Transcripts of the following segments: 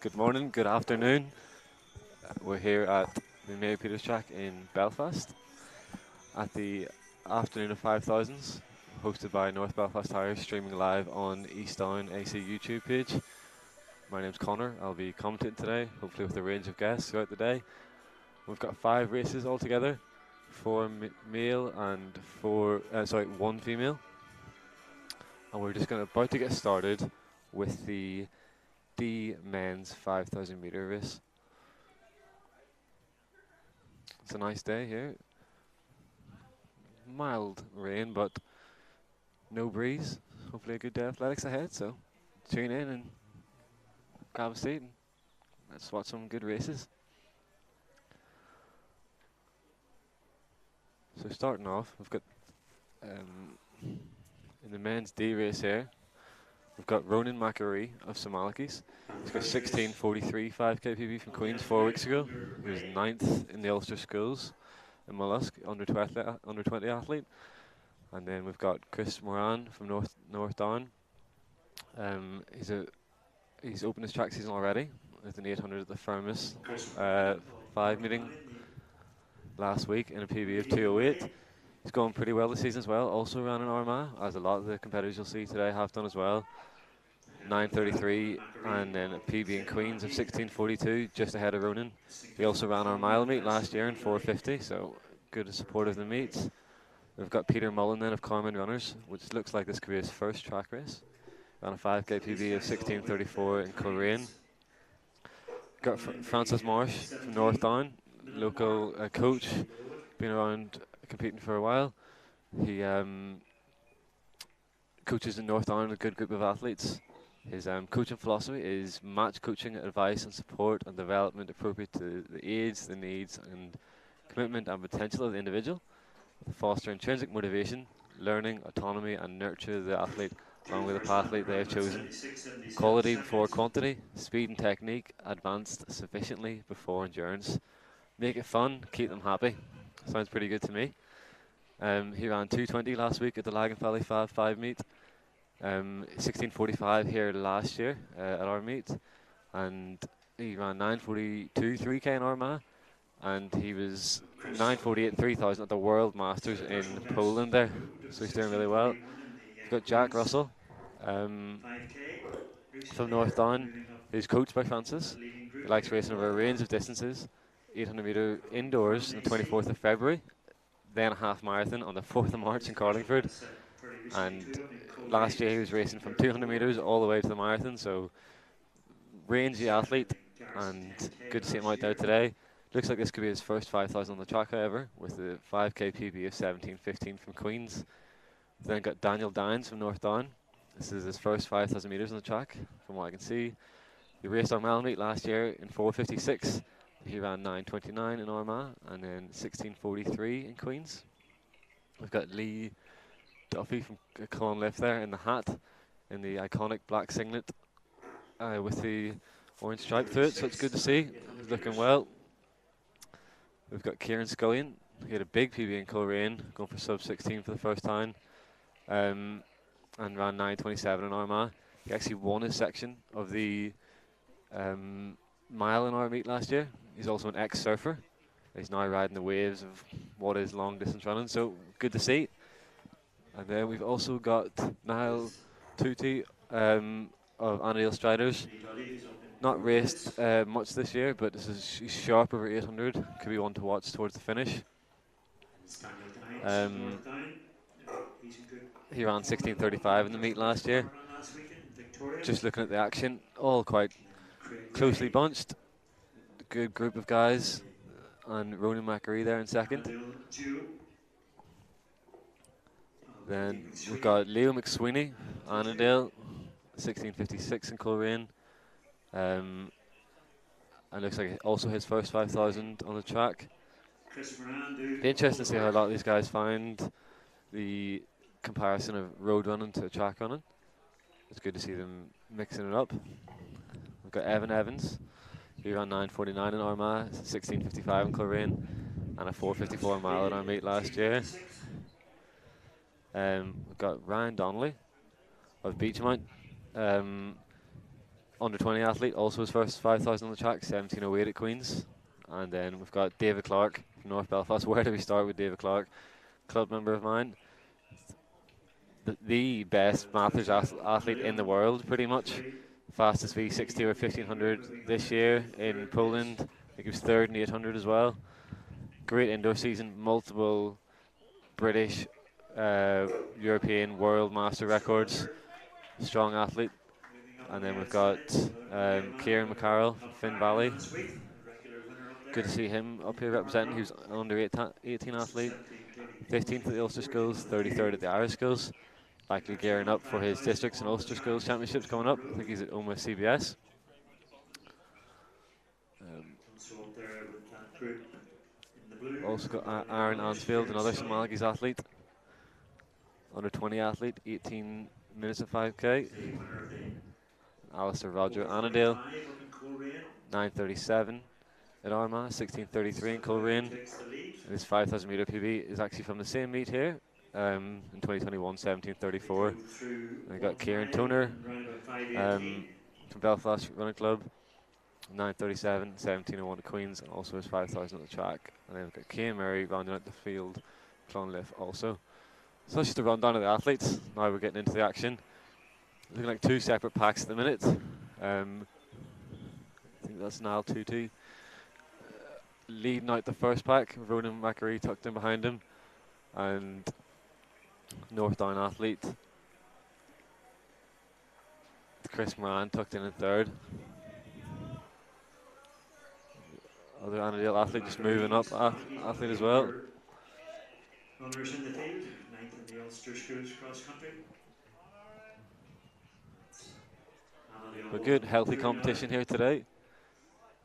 Good morning, good afternoon. We're here at the Mary Peters track in Belfast at the Afternoon of 5000s, hosted by North Belfast Harrier, streaming live on East Down AC YouTube page. My name's Connor. I'll be commentating today, hopefully with a range of guests throughout the day. We've got 5 races altogether, 4 male and one female. And we're just about to get started with the D men's 5,000 meter race. It's a nice day here. Mild rain, but no breeze. Hopefully a good day of athletics ahead, so tune in and grab a seat and let's watch some good races. So starting off, we've got in the men's D race here, we've got Ronan McAree of Somalikis. He's got 16:43 5k PB from Queens 4 weeks ago. He was 9th in the Ulster Schools in Mollusk, under 20 athlete. And then we've got Chris Moran from North Down. He's opened his track season already with an 800 at the Firmus 5 meeting last week in a PB of 208. He's gone pretty well this season as well. Also ran in Armagh, as a lot of the competitors you'll see today have done as well. 9:33 and then a PB in Queens of 16:42, just ahead of Ronan. He also ran our mile meet last year in 4:50, so good support of the meets. We've got Peter Mullen then of Carmen Runners, which looks like this could be his first track race. Ran a 5k PB of 16:34 in Coleraine. Got Francis Marsh from North Down, local coach, been around competing for a while. He coaches in North Down, a good group of athletes. His coaching philosophy is match coaching, advice and support and development appropriate to the age, the needs and commitment and potential of the individual. Foster intrinsic motivation, learning, autonomy and nurture the athlete along with the pathway they have chosen. Quality before quantity, speed and technique advanced sufficiently before endurance. Make it fun, keep them happy. Sounds pretty good to me. He ran 2:20 last week at the Lagan Valley Fab 5 meet. 16:45 here last year at our meet. And he ran 9:42 3k in Armagh. And he was 9:48 3,000 at the World Masters in Poland there. So he's doing really well. We've got Jack Russell from North Down, who's coached by Francis. He likes racing over a range of distances. 800 metre indoors on the 24th of February, then a half marathon on the 4th of March in Carlingford. And last year he was racing from 200 metres all the way to the marathon, so rangy athlete, and good to see him out there today. Looks like this could be his first 5,000 on the track, however, with the 5k PB of 17:15 from Queens. Then got Daniel Dines from North Down. This is his first 5,000 metres on the track, from what I can see. He raced our mile meet last year in 4:56. He ran 9:29 in Armagh and then 16:43 in Queens. We've got Lee Duffy from Clonliffe there in the hat, in the iconic black singlet with the orange stripe through it, so it's good to see. He's looking well. We've got Kieran Scullion. He had a big PB in Coleraine, going for sub 16 for the first time, and ran 9:27 in Armagh. He actually won his section of the mile in our meet last year. He's also an ex-surfer. He's now riding the waves of what is long distance running, so good to see. And then we've also got Niall Tutti of Annandale Striders. Not raced much this year, but this is he's sharp over 800. Could be one to watch towards the finish. He ran 16:35 in the meet last year. Just looking at the action, all quite closely bunched. Good group of guys, and Ronan McAree there in second. Then we've got Leo McSweeney, Annandale, 16:56 in Coleraine. And looks like also his first 5,000 on the track. Be interesting to see how a lot of these guys find the comparison of road running to track running. It's good to see them mixing it up. We've got Evan Evans. He ran 9:49 in Armagh, 16:55 in Coleraine, and a 4:54 mile in our meet last year. We've got Ryan Donnelly of Beechmount. under 20 athlete, also his first 5,000 on the track, 17:08 at Queen's. And then we've got David Clark from North Belfast. Where do we start with David Clark? Club member of mine. The best Masters athlete in the world, pretty much. Fastest V60 over 1500 this year in Poland. I think he was third in 800 as well. Great indoor season, multiple British, European, world master records. Strong athlete. And then we've got Kieran McCarroll from Finn Valley. Good to see him up here representing. He was an under 18 athlete. 15th at the Ulster Schools, 33rd at the Irish Schools. Likely gearing up for his districts and Ulster Schools championships coming up. I think he's at Oma CBS. Also got Aaron Ansfield, another St Malachy's athlete. Under 20 athlete, 18 minutes of 5k. Alistair Roger Annandale, 9:37 at Armagh, 16:33 in Coleraine. And his 5,000 metre PB is actually from the same meet here in 2021, 17:34. And we got Kieran Toner from Belfast Running Club, 9:37, 17:01 at Queen's, and also his 5,000 on the track. And then we've got Cian Murray rounding out the field, Clonliffe also. So that's just a rundown of the athletes. Now we're getting into the action. Looking like two separate packs at the minute. I think that's Niall Tutu leading out the first pack. Ronan Macquarie tucked in behind him, and North Down athlete Chris Moran tucked in third. Other Annandale athlete just moving up, athlete as well. Runners in the field, 9th in the Ulster Schools cross country. A good, healthy competition here today.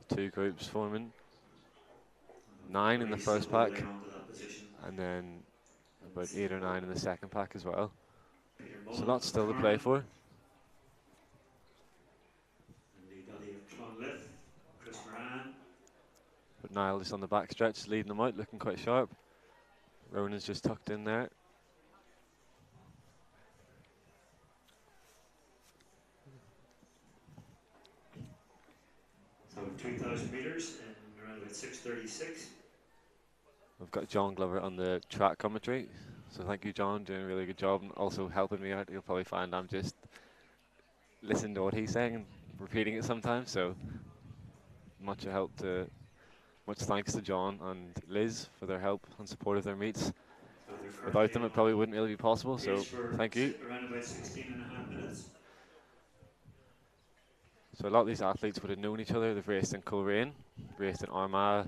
Two groups forming. 9 in the first pack, and then about 8 or 9 in the second pack as well. So lots still to play for. But Niall is on the back stretch, leading them out, looking quite sharp. Ronan's just tucked in there. So 2,000 metres in around about 6:36. We've got John Glover on the track commentary. So thank you, John, doing a really good job and also helping me out. You'll probably find I'm just listening to what he's saying and repeating it sometimes. So much thanks to John and Liz for their help and support of their meets. Without them, it probably wouldn't really be possible. So thank you. Around about 16.5 minutes. So a lot of these athletes would have known each other. They've raced in Coleraine, raced in Armagh,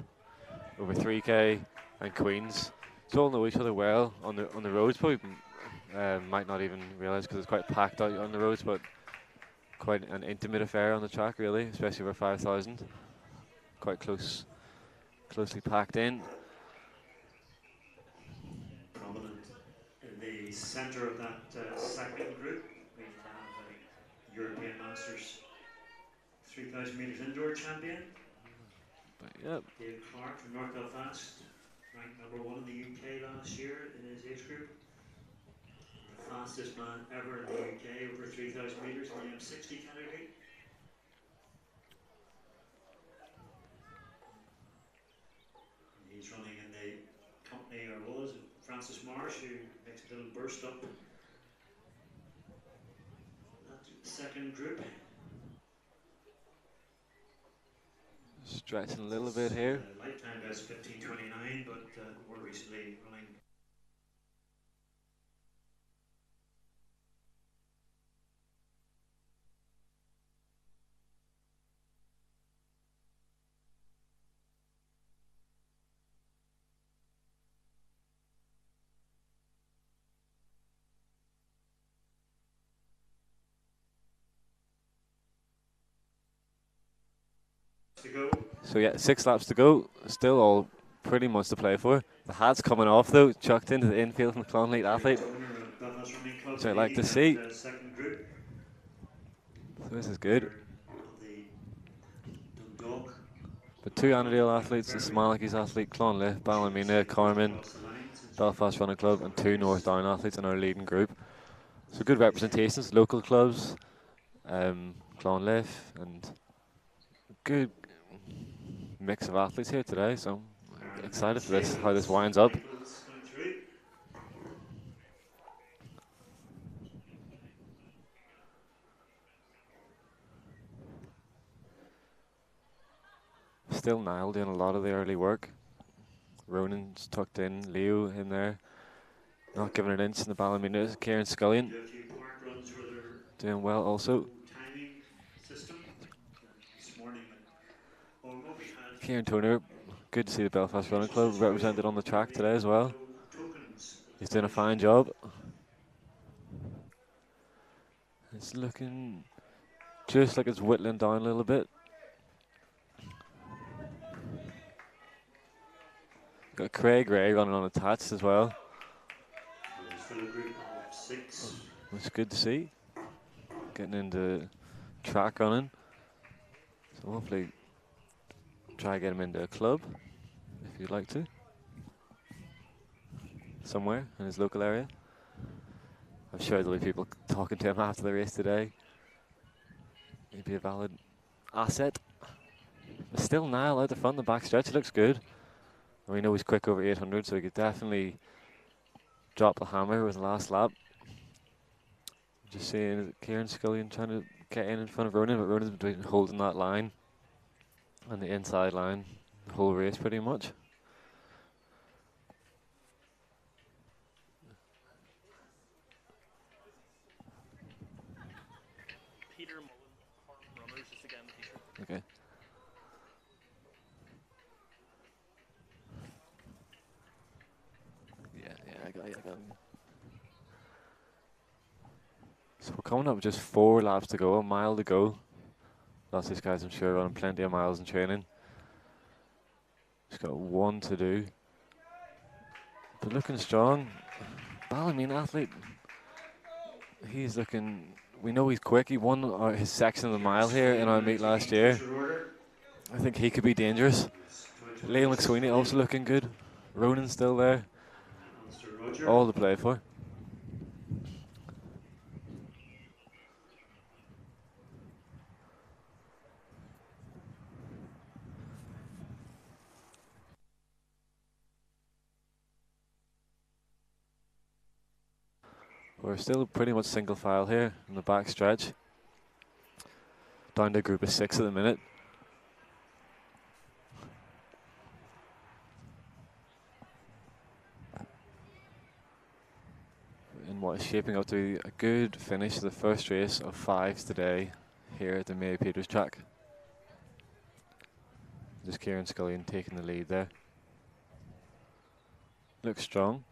over 3k, and Queen's. So all know each other well on the roads. Probably might not even realise because it's quite packed out on the roads, but quite an intimate affair on the track, really, especially over 5,000. Quite closely packed in. Prominent in the centre of that second group, we have European Masters 3,000 metres indoor champion. Yep. David Clark from North Belfast, ranked #1 in the UK last year in his age group. The fastest man ever in the UK over 3,000 metres in the M60 category. He's running in the company, or was, Francis Marsh, who makes a little burst up that second group. Stretching a little bit here. Lifetime best 15:29, but more recently running. To go. So yeah, 6 laps to go. Still all pretty much to play for. The hat's coming off though, chucked into the infield from the Clonliffe athlete, which I like to see. So this is good. But 2 Annandale athletes, the St Malachy's athlete, Clonliffe, Ballymena, Carmen, Belfast Running Club, and 2 North Down athletes in our leading group. So good representations, local clubs, Clonleaf, and good mix of athletes here today. So I'm Ireland excited men's for this, how this tables, winds up. Michael's going through. Still Niall doing a lot of the early work. Ronan's tucked in, Leo in there, not giving an inch in the Ballymena. Kieran They Scullion do a few park runs where they're doing well also. no timing system. This morning, what we had Kieran Toner, good to see the Belfast Running confusions Club this morning. represented on the track They today as had well. no tokens at the He's doing a finish. fine job. It's looking just like it's whittling down a little bit. Got Craig Ray running on attached as well. There's still a group of 6. It's good to see. Getting into track running. So hopefully try to get him into a club if you'd like to. Somewhere in his local area. I'm sure there'll be people talking to him after the race today. He'd be a valid asset. But still Niall out the front, the back stretch looks good. And we know he's quick over 800, so he could definitely drop the hammer with the last lap. Just seeing Kieran Scullion trying to get in front of Ronan, but Ronan's been holding that line on the inside line the whole race pretty much. Peter Mullen, runners, just again the t-shirt. Okay. Yeah, I got him. So we're coming up with just 4 laps to go, a mile to go. Lots of these guys, I'm sure, running plenty of miles in training. Just got 1 to do. But looking strong. Ballymena athlete. He's looking, we know he's quick. He won his section of the mile here in our meet last year. I think he could be dangerous. Liam McSweeney also looking good. Ronan's still there. All to play for. We're still pretty much single file here in the back stretch. Down to a group of 6 at the minute. In what is shaping up to be a good finish to the first race of 5s today here at the May Peters track. Just Kieran Scullion taking the lead there. Looks strong.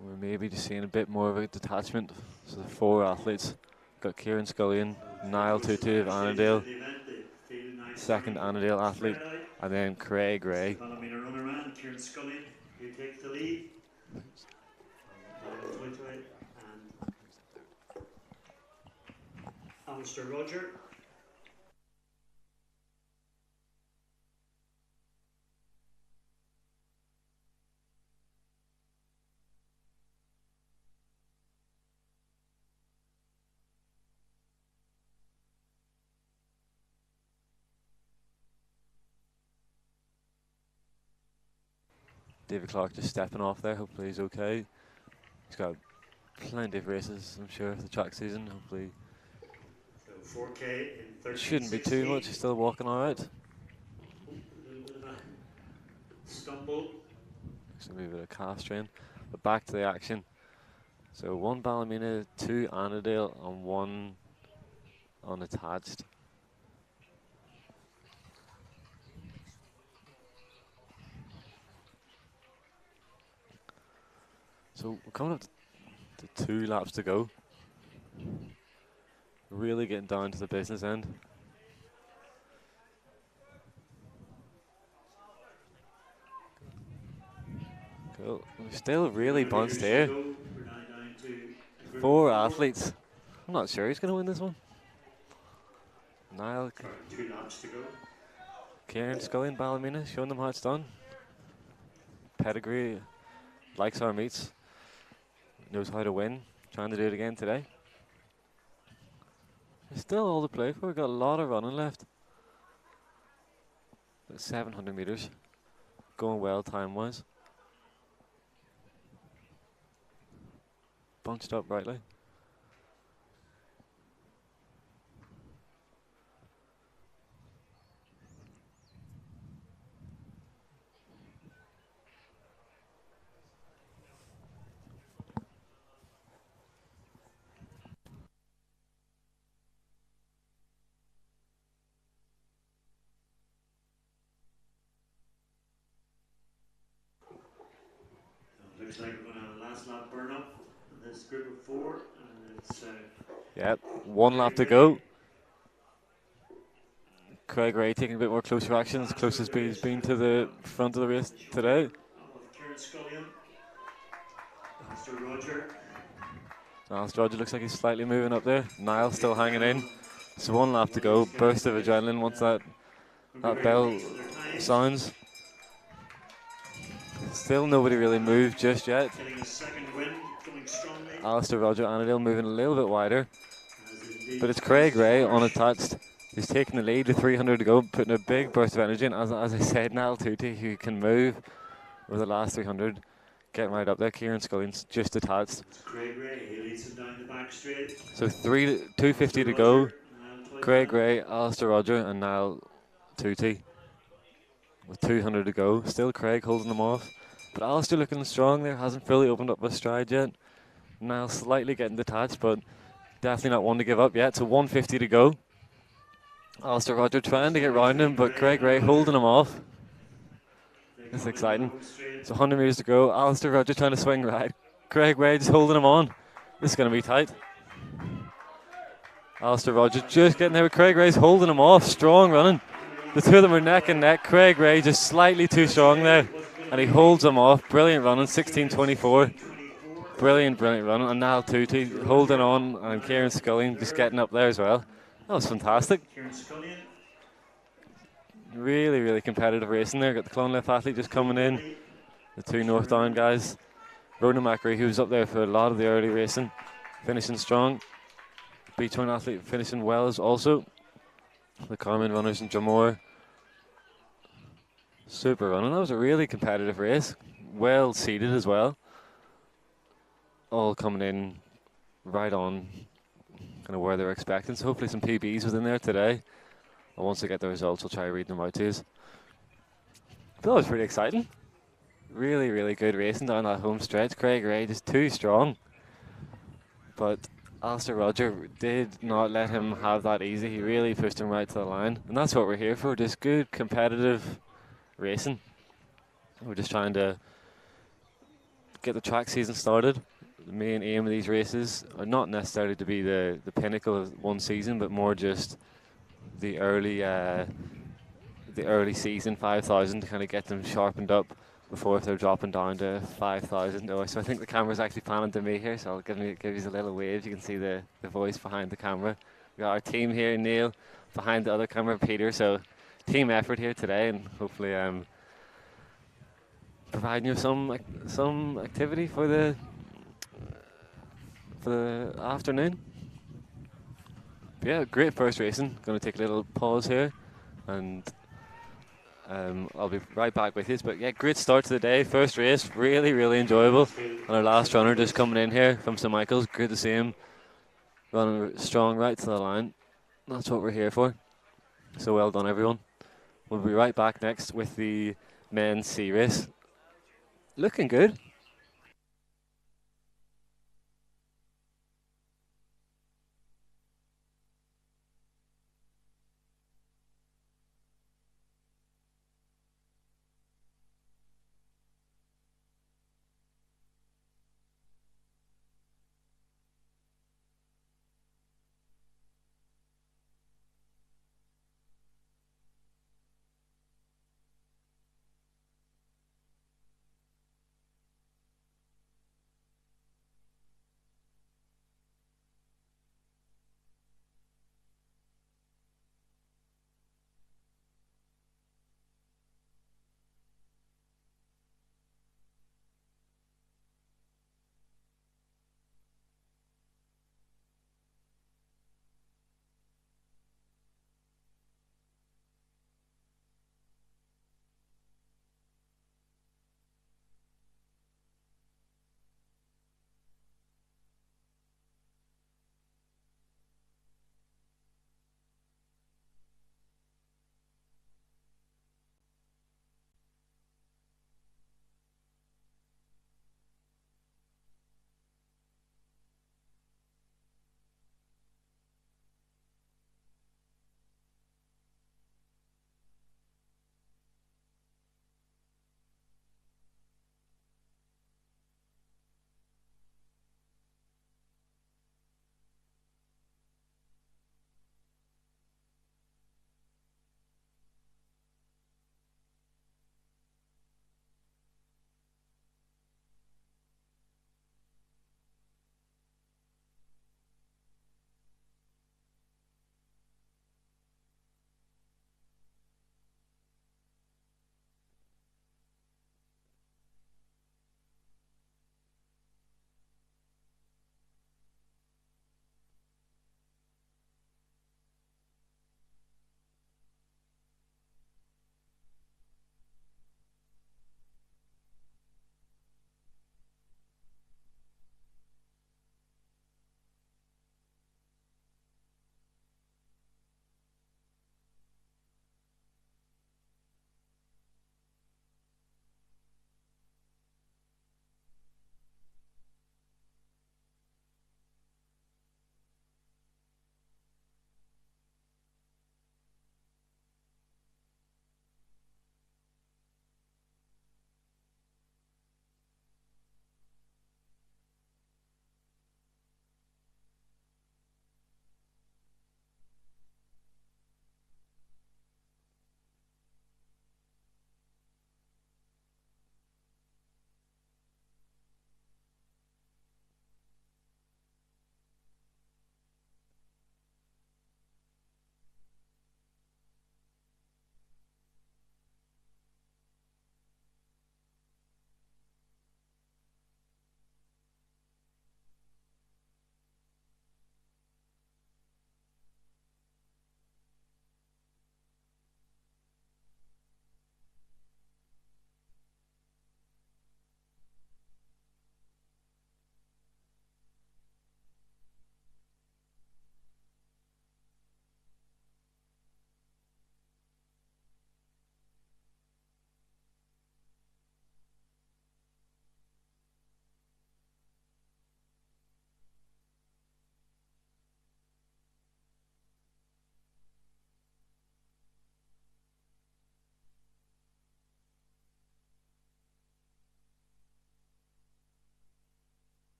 We're maybe just seeing a bit more of a detachment. So the 4 athletes, got Kieran Scullion, Niall Tutu of Annandale, second Annandale athlete, and then Craig Ray. Ballymena runner man, Kieran Scullion, who takes the lead. Niall Toitoi and Alistair Roger. David Clark just stepping off there. Hopefully he's okay. He's got plenty of races, I'm sure, for the track season. Hopefully So 4K in shouldn't be too 13:16. much. He's still walking all right. A little bit of a stumble. Looks like a bit of a calf strain. But back to the action. So 1 Ballymena, 2 Annandale, and 1 unattached. So we're coming up to 2 laps to go. Really getting down to the business end. Cool. We're still really bunched here. We're now down to a group of 4 athletes. I'm not sure who's going to win this one. Niall, Sorry, 2 laps to go. Kieran Scully and Ballymena showing them how it's done. Pedigree, likes our meets, knows how to win. Trying to do it again today. There's still all to play for. We've got a lot of running left. 700 metres. Going well time-wise. Bunched up rightly. Looks like we're going to have a last lap burn up in this group of 4, and it's Yep, 1 lap to go. Craig Ray taking a bit more closer action, as close as he's been to the front of the race today. with Kieran Scullion, Master Roger. Alistair Roger looks like he's slightly moving up there. Niall still hanging in. So 1 lap to go. Burst of adrenaline once that bell sounds. Still nobody really moved just yet. Getting a second win, going strongly. Alistair Roger Annandale moving a little bit wider. But it's Craig Ray unattached. He's taking the lead with 300 to go, putting a big burst of energy in. As I said, Niall Tutti, who can move over the last 300, getting right up there. Kieran Scullion's just attached. It's Craig Ray, he leads him down the back straight. So 250 to go. Craig Ray, Alistair Roger, and Niall Tutti with 200 to go. Still Craig holding them off. But Alistair looking strong there, hasn't fully opened up his stride yet. Niall slightly getting detached, but definitely not one to give up yet. So 150 to go. Alistair Roger trying to get round him, but Craig Ray holding him off. It's exciting. So 100 metres to go. Alistair Roger trying to swing right. Craig Ray just holding him on. This is going to be tight. Alistair Roger just getting there, but Craig Ray's holding him off. Strong running. The two of them are neck and neck. Craig Ray just slightly too strong there, and he holds him off. Brilliant running, 16:24. Brilliant running. And Niall Tutti holding on, and Kieran Scullion just getting up there as well. That was fantastic. Really, really competitive racing there. Got the Clonliffe athlete just coming in. The two North Down guys. Ronan Macri, who was up there for a lot of the early racing, finishing strong. Beachhorn athlete finishing well as also. The Carmen runners and Jamore. Super running. That was a really competitive race. Well seated as well. All coming in right on kind of where they were expecting. So hopefully some PBs within there today. And once I get the results, I'll try reading them out to you. That was pretty exciting. Really, really good racing down that home stretch. Craig Ray just too strong. But Alistair Roger did not let him have that easy. He really pushed him right to the line. And that's what we're here for, just good competitive racing. We're just trying to get the track season started. The main aim of these races are not necessarily to be the pinnacle of one season, but more just the early season 5,000 to kind of get them sharpened up before they're dropping down to 5,000. Oh, so I think the camera's actually panning to me here, so I'll give you a little wave. You can see the voice behind the camera. We got our team here, Neil, behind the other camera, Peter. So team effort here today, and hopefully providing you some activity for the afternoon. But yeah, great first racing. Going to take a little pause here, and I'll be right back with you. But yeah, great start to the day. First race, really, really enjoyable. And our last runner just coming in here from St Michael's. Good to see him running strong right to the line. That's what we're here for. So well done, everyone. We'll be right back next with the men's C race. Looking good.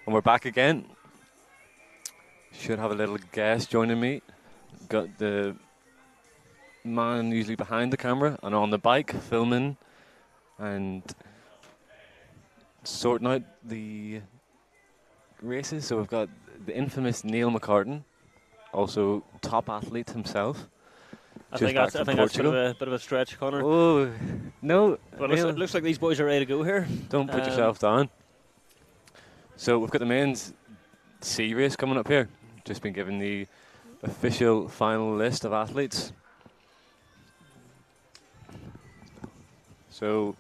And we're back again. Should have a little guest joining me. Got the man usually behind the camera and on the bike filming and sorting out the races. So we've got the infamous Neil McCartan, also top athlete himself. I think that's a bit of a stretch, Connor. Oh, no. But it looks like these boys are ready to go here. Don't put yourself down. So we've got the men's C race coming up here. Just been given the official final list of athletes. So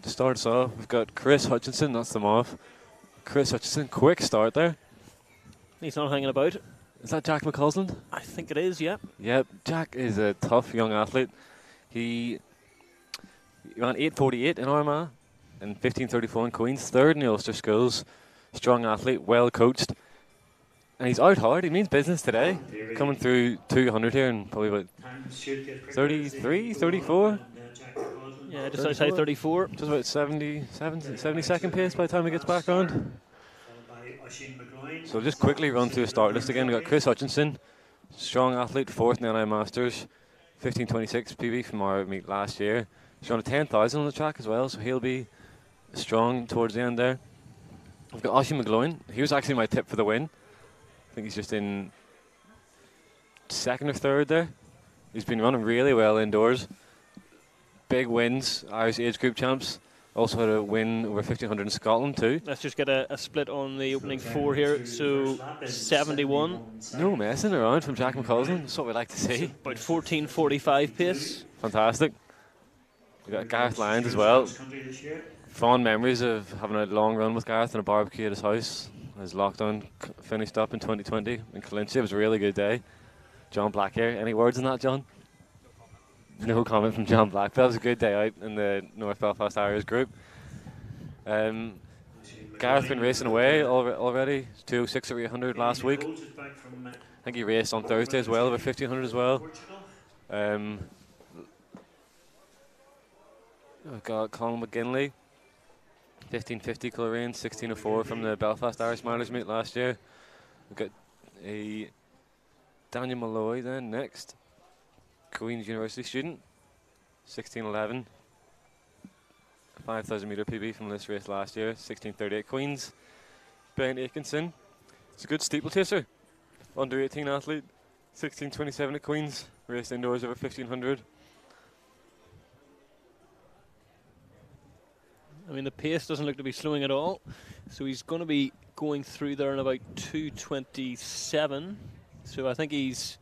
to start us off, we've got Chris Hutchinson. That's them off. Chris Hutchinson, quick start there. He's not hanging about. Is that Jack McCausland? I think it is, yeah. Yep, Jack is a tough young athlete. He ran 8:48 in Armagh and 15:34 in Queen's, third in the Ulster Schools. Strong athlete, well coached. And he's out hard. He means business today. Coming through 200 here in probably about 33, 34. Yeah, just outside 34. Just about 70-second pace by the time he gets back on. So just quickly run through the start list again. We've got Chris Hutchinson, strong athlete, fourth in the NI Masters, 15:26 PB from our meet last year. He's run a 10,000 on the track as well, so he'll be strong towards the end there. We've got Oisin McGloin. He was actually my tip for the win. I think he's just in second or third there. He's been running really well indoors. Big wins, Irish age group champs. Also had a win over 1500 in Scotland too. Let's just get a split on the opening four here. So 71. No messing around from Jack McCausland. That's what we like to see. About 14:45 pace. Fantastic. We've got Gareth Lyons as well. Fond memories of having a long run with Gareth and a barbecue at his house. His lockdown finished up in 2020 in Calintia. It was a really good day. John Black here. Any words on that, John? No comment from John Black. That was a good day out in the North Belfast Harriers group. Gareth been racing away already. 206 over 800 last week. I think he raced on Thursday as well, over 1500 as well. We've got Colin McGinley, 1550 Coleraine, 1604 from the Belfast Irish Mileage meet last year. We've got a Daniel Malloy then next. Queen's University student, 1611, 5,000 metre PB from this race last year, 1638 Queen's. Ben Atkinson, it's a good steeplechaser, under 18 athlete, 1627 at Queen's, raced indoors over 1500. I mean, the pace doesn't look to be slowing at all, so he's going to be going through there in about 2:27. So I think he's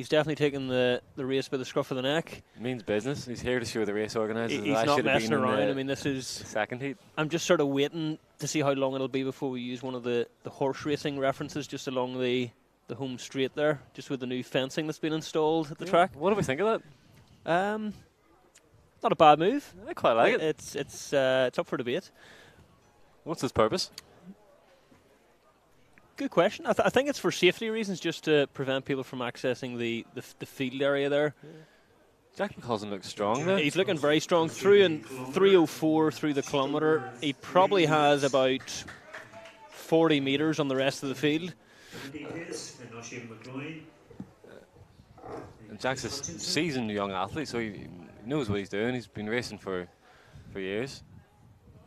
definitely taken the race by the scruff of the neck. Means business. He's here to show the race organisers. He's not messing around. I mean, this is second heat. I'm just sort of waiting to see how long it'll be before we use one of the horse racing references just along the home straight there, just with the new fencing that's been installed at the track. What do we think of that? Not a bad move. I quite like it. It's up for debate. What's his purpose? Good question. I think it's for safety reasons, just to prevent people from accessing the field area there. Yeah. Jack McCausland looks strong there. He's looking very strong. Through in 3:04 through the kilometre. He probably has about 40 metres on the rest of the field. And Jack's a seasoned young athlete, so he knows what he's doing. He's been racing for years.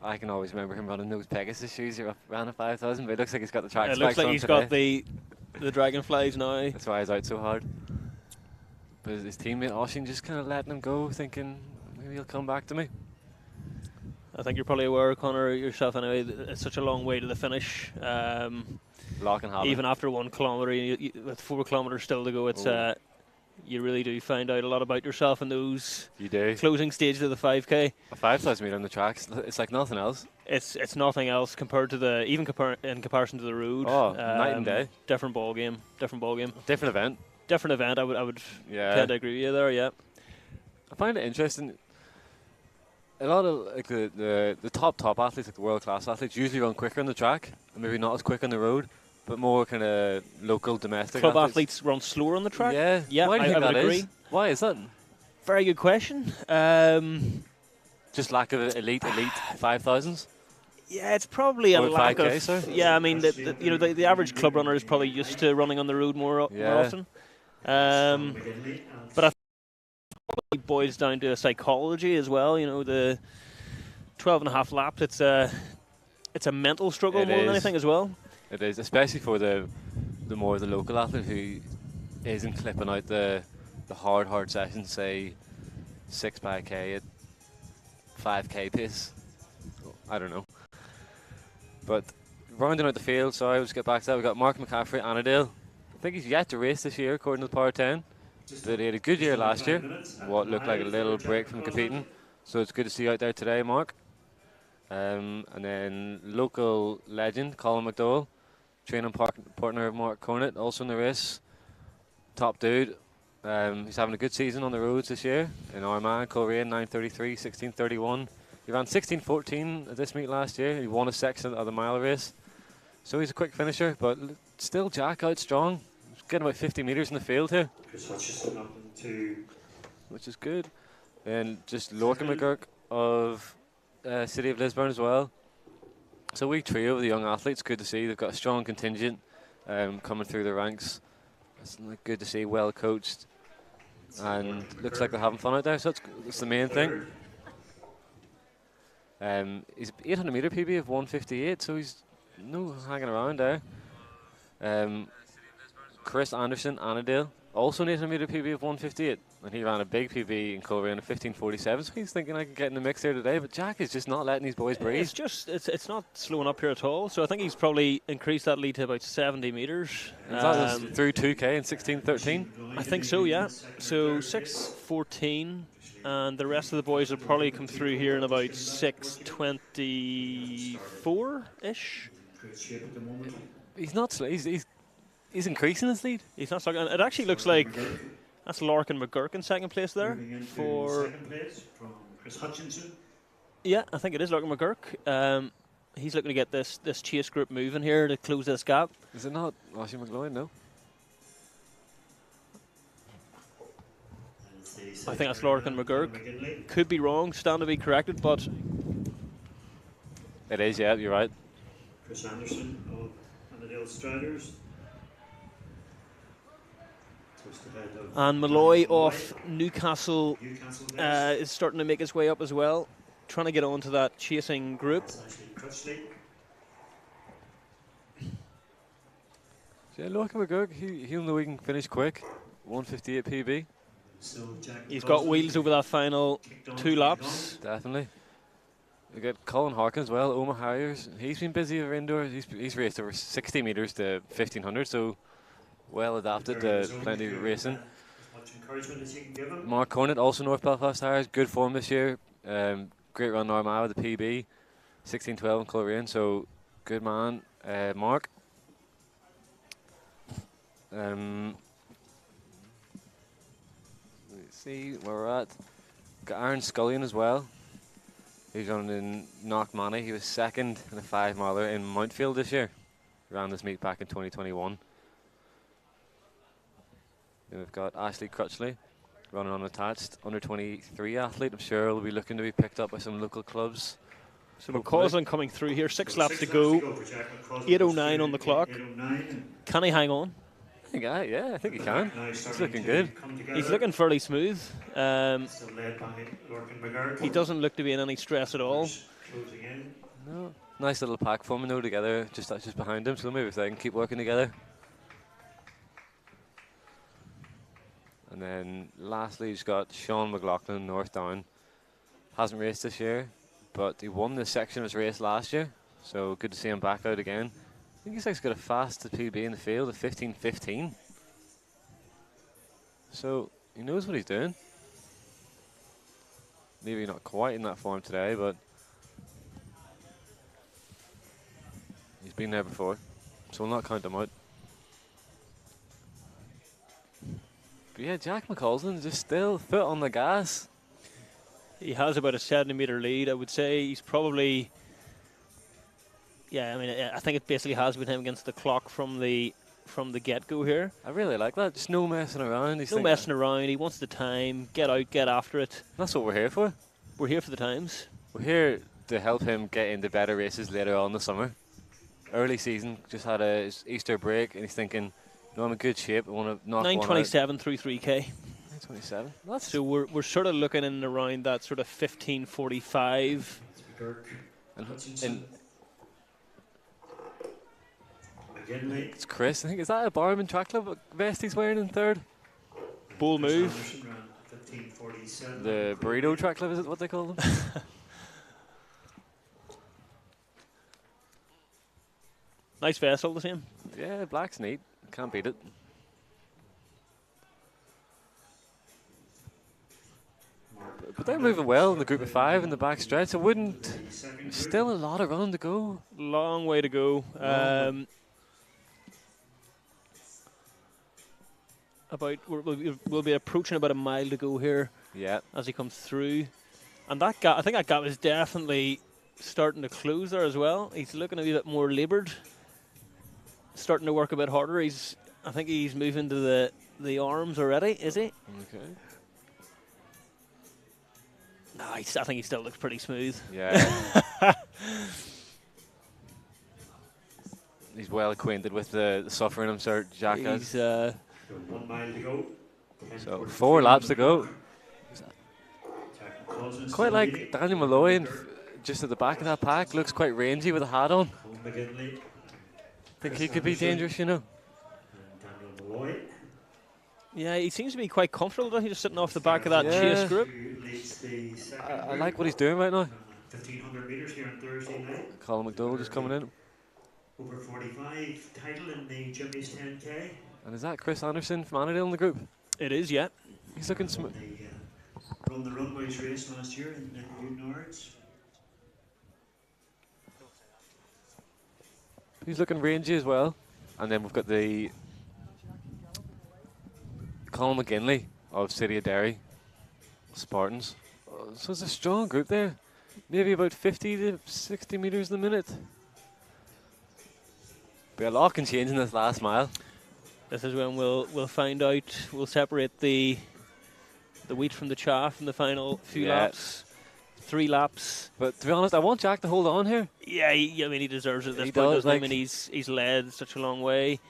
I can always remember him running those Pegasus shoes. He ran a 5,000, but it looks like he's got the track It specs looks like on he's today. got the Dragonflies now. That's why he's out so hard. But his teammate Oisin just kind of letting him go, thinking maybe he'll come back to me. I think you're probably aware, Connor, yourself anyway, it's such a long way to the finish. Lock and happen. Even after 1 kilometre, with 4 kilometres still to go, it's you really do find out a lot about yourself in those closing stages of the 5K. A 5,000 metre on the tracks, it's like nothing else. It's nothing else compared to in comparison to the road. Oh, night and day. Different ball game. Different event. I would tend to agree with you there. Yeah. I find it interesting. A lot of like the top athletes, like the world class athletes, usually run quicker on the track, and maybe not as quick on the road, but more kind of local, domestic. Club athletes run slower on the track. Yeah. Why do you think I would that agree. is? Why is that? Very good question. Just lack of elite 5,000s. Yeah, it's probably a Or lack 5K, of. sorry? Yeah, I mean, the average club runner is probably used to running on the road more Yeah. often. Strong Um, McGinley. but I think it boils down to a psychology as well. You know, the 12 and a half laps. It's a mental struggle It more than is. anything as well. It is, especially for the local athlete who isn't clipping out the hard sessions, say 6 by K at 5K pace. I don't know. But rounding out the field, sorry, we'll just get back to that. We've got Mark McCaffrey, Annandale. I think he's yet to race this year, according to the Power 10. But he had a good year last year. What looked like a little break from competing. So it's good to see you out there today, Mark. And then local legend, Colin McDowell, training partner of Mark Cornett, also in the race. Top dude. He's having a good season on the roads this year. In Armagh, Coleraine, 9:33, 16:31. He ran 16:14 at this meet last year. He won a section of the mile race. So he's a quick finisher, but still Jack out strong. He's getting about 50 metres in the field here, Chris Hutchison up into which is good. And just Lorcan McGurk of City of Lisburn as well. So we trio of the young athletes, good to see. They've got a strong contingent coming through the ranks. It's good to see, well coached, and looks like they're having fun out there. So that's the main thing. He's 800 metre PB of 1:58, so he's no hanging around there. Chris Anderson, Annandale, also an 800 metre PB of 1:58, and he ran a big PB in Coleraine of 15:47. So he's thinking I can get in the mix here today, but Jack is just not letting these boys breathe. It's not slowing up here at all. So I think he's probably increased that lead to about 70 metres. That was through 2K in 16:13. I think so, yeah. So 6:14, and the rest of the boys will probably come through here in about 6:24-ish. great shape at the moment. He's not slow. He's increasing his lead. He's not stuck. It actually looks like that's Larkin McGurk in second place there. Moving into For second place from Chris Hutchinson. yeah, I think it is Larkin McGurk. He's looking to get this chase group moving here to close this gap. Is it not Oisin McGloin? No. I think that's Larkin McGurk. Could be wrong, stand to be corrected, but It is, yeah, you're right. Chris Anderson of Annandale Striders. Just ahead of and Malloy off Newcastle Newcastle base. is starting to make his way up as well, trying to get onto that chasing group. That's actually Crutchley. Yeah, look at McGurk. He'll know he can finish quick. 1:58 PB. So Jack He's got Crossley wheels over that final kicked on 2 from laps. Definitely. We got Colin Harkin as well. Omar Harriers. He's been busy over indoors. He's raced over 60 metres to 1500, so well adapted to plenty of racing. As much encouragement as you can give him. Mark Cornett, also North Belfast Harriers. Good form this year. Great run in Armagh with the PB. 16:12 in Coleraine, so good man, Mark. Let's see where we're at. Got Aaron Scullion as well. He's running in Knockmanny. He was second in a 5 miler in Mountfield this year. Ran this meet back in 2021. Then we've got Ashley Crutchley running unattached, under 23 athlete. I'm sure will be looking to be picked up by some local clubs. So McCausland coming through here, 6 laps to go. for Jack McCausland. 8:09 on the clock. 8:09. Can he hang on? I think he can. Now He's starting looking to good. come together. He's looking fairly smooth. Still led by Lorcan McGurk. He doesn't look to be in any stress at all. Closing in. No, nice little pack forming though together, just behind him. So maybe if they can keep working together. And then lastly, he's got Sean McLaughlin, North Down. Hasn't raced this year, but he won this section of his race last year. So good to see him back out again. I think he's got a fast PB in the field of 15:15. So he knows what he's doing. Maybe not quite in that form today, but he's been there before. So we'll not count him out. But yeah, Jack McCausland just still foot on the gas. He has about a 70-metre lead. I would say he's probably... Yeah, I mean, I think it basically has been him against the clock from the get-go here. I really like that. Just no messing around. No messing around. He wants the time. Get out, get after it. That's what we're here for. We're here for the times. We're here to help him get into better races later on in the summer. Early season, just had a Easter break, and he's thinking, I'm in good shape. I want to knock one out. 9:27 through 3K. 9:27. So we're sort of looking in and around that sort of 15:45. And McGinley. it's Chris. I think, is that a Barman track club vest he's wearing in third? Bull move. 15:47. The burrito track club, is it what they call them? Nice vest, all the same. Yeah, black's neat. Can't beat it. But they're moving well in the group of 5 in the back stretch. I wouldn't. Still a lot of running to go. Long way to go. We'll be approaching about a mile to go here. Yeah. As he comes through, and that gap, I think that gap is definitely starting to close there as well. He's looking a wee bit more laboured, starting to work a bit harder. I think he's moving to the arms already. Is he? Okay. No, I think he still looks pretty smooth. Yeah. He's well acquainted with the suffering, I'm sure Jack has. 1 mile to go. So 4 laps to go. Quite like Daniel Malloy, and just at the back of that pack, looks quite rangy with a hat on. McGinley. Think he could be dangerous, you know. And Daniel Malloy. Yeah, he seems to be quite comfortable. He's just sitting off the back of that chase group. I like what he's doing right now. 1,500 metres here on Thursday night. Colin McDowell just coming in. Over 45 title in the Jimmy's 10K. And is that Chris Anderson from Annandale in the group? It is, yeah. He's looking smooth. They run the runways race last year in Newton Ards. He's looking rangy as well. And then we've got the Colin McGinley of City of Derry Spartans. So it's a strong group there. Maybe about 50 to 60 metres in a minute. But a lot can change in this last mile. This is when we'll find out. We'll separate the wheat from the chaff in the final few laps. 3 laps. But to be honest, I want Jack to hold on here. Yeah, I mean, he deserves it at this He point, does, doesn't he? I like- mean, he's led such a long way.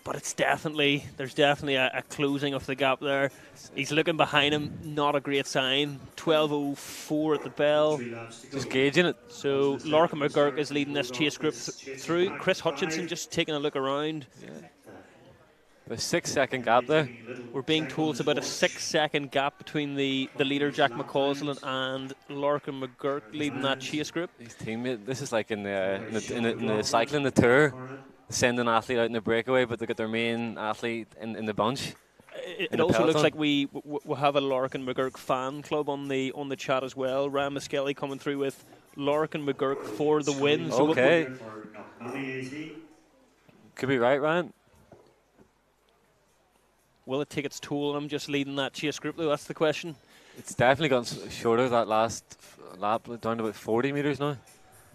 But there's definitely a closing of the gap there. He's looking behind him, not a great sign. 12:04 at the bell. 3 laps to go. Just gauging it. So Larkin McGurk is leading this chase group through. Chris Hutchinson just taking a look around. A 6-second gap there. We're being told it's about a 6-second gap between the leader, Jack McCausland, and Larkin McGurk leading that chase group. His teammate. This is like in the cycling, the tour. Send an athlete out in the breakaway, but they got their main athlete in the bunch. It also looks like we have a Larkin McGurk fan club on the chat as well. Ryan Muskelly coming through with Larkin McGurk for the win. So Okay. For Knocknally AZ. Could be right, Ryan. will it take its toll on him just leading that chase group though? That's the question. It's definitely gotten shorter that last lap, down to about 40 metres now.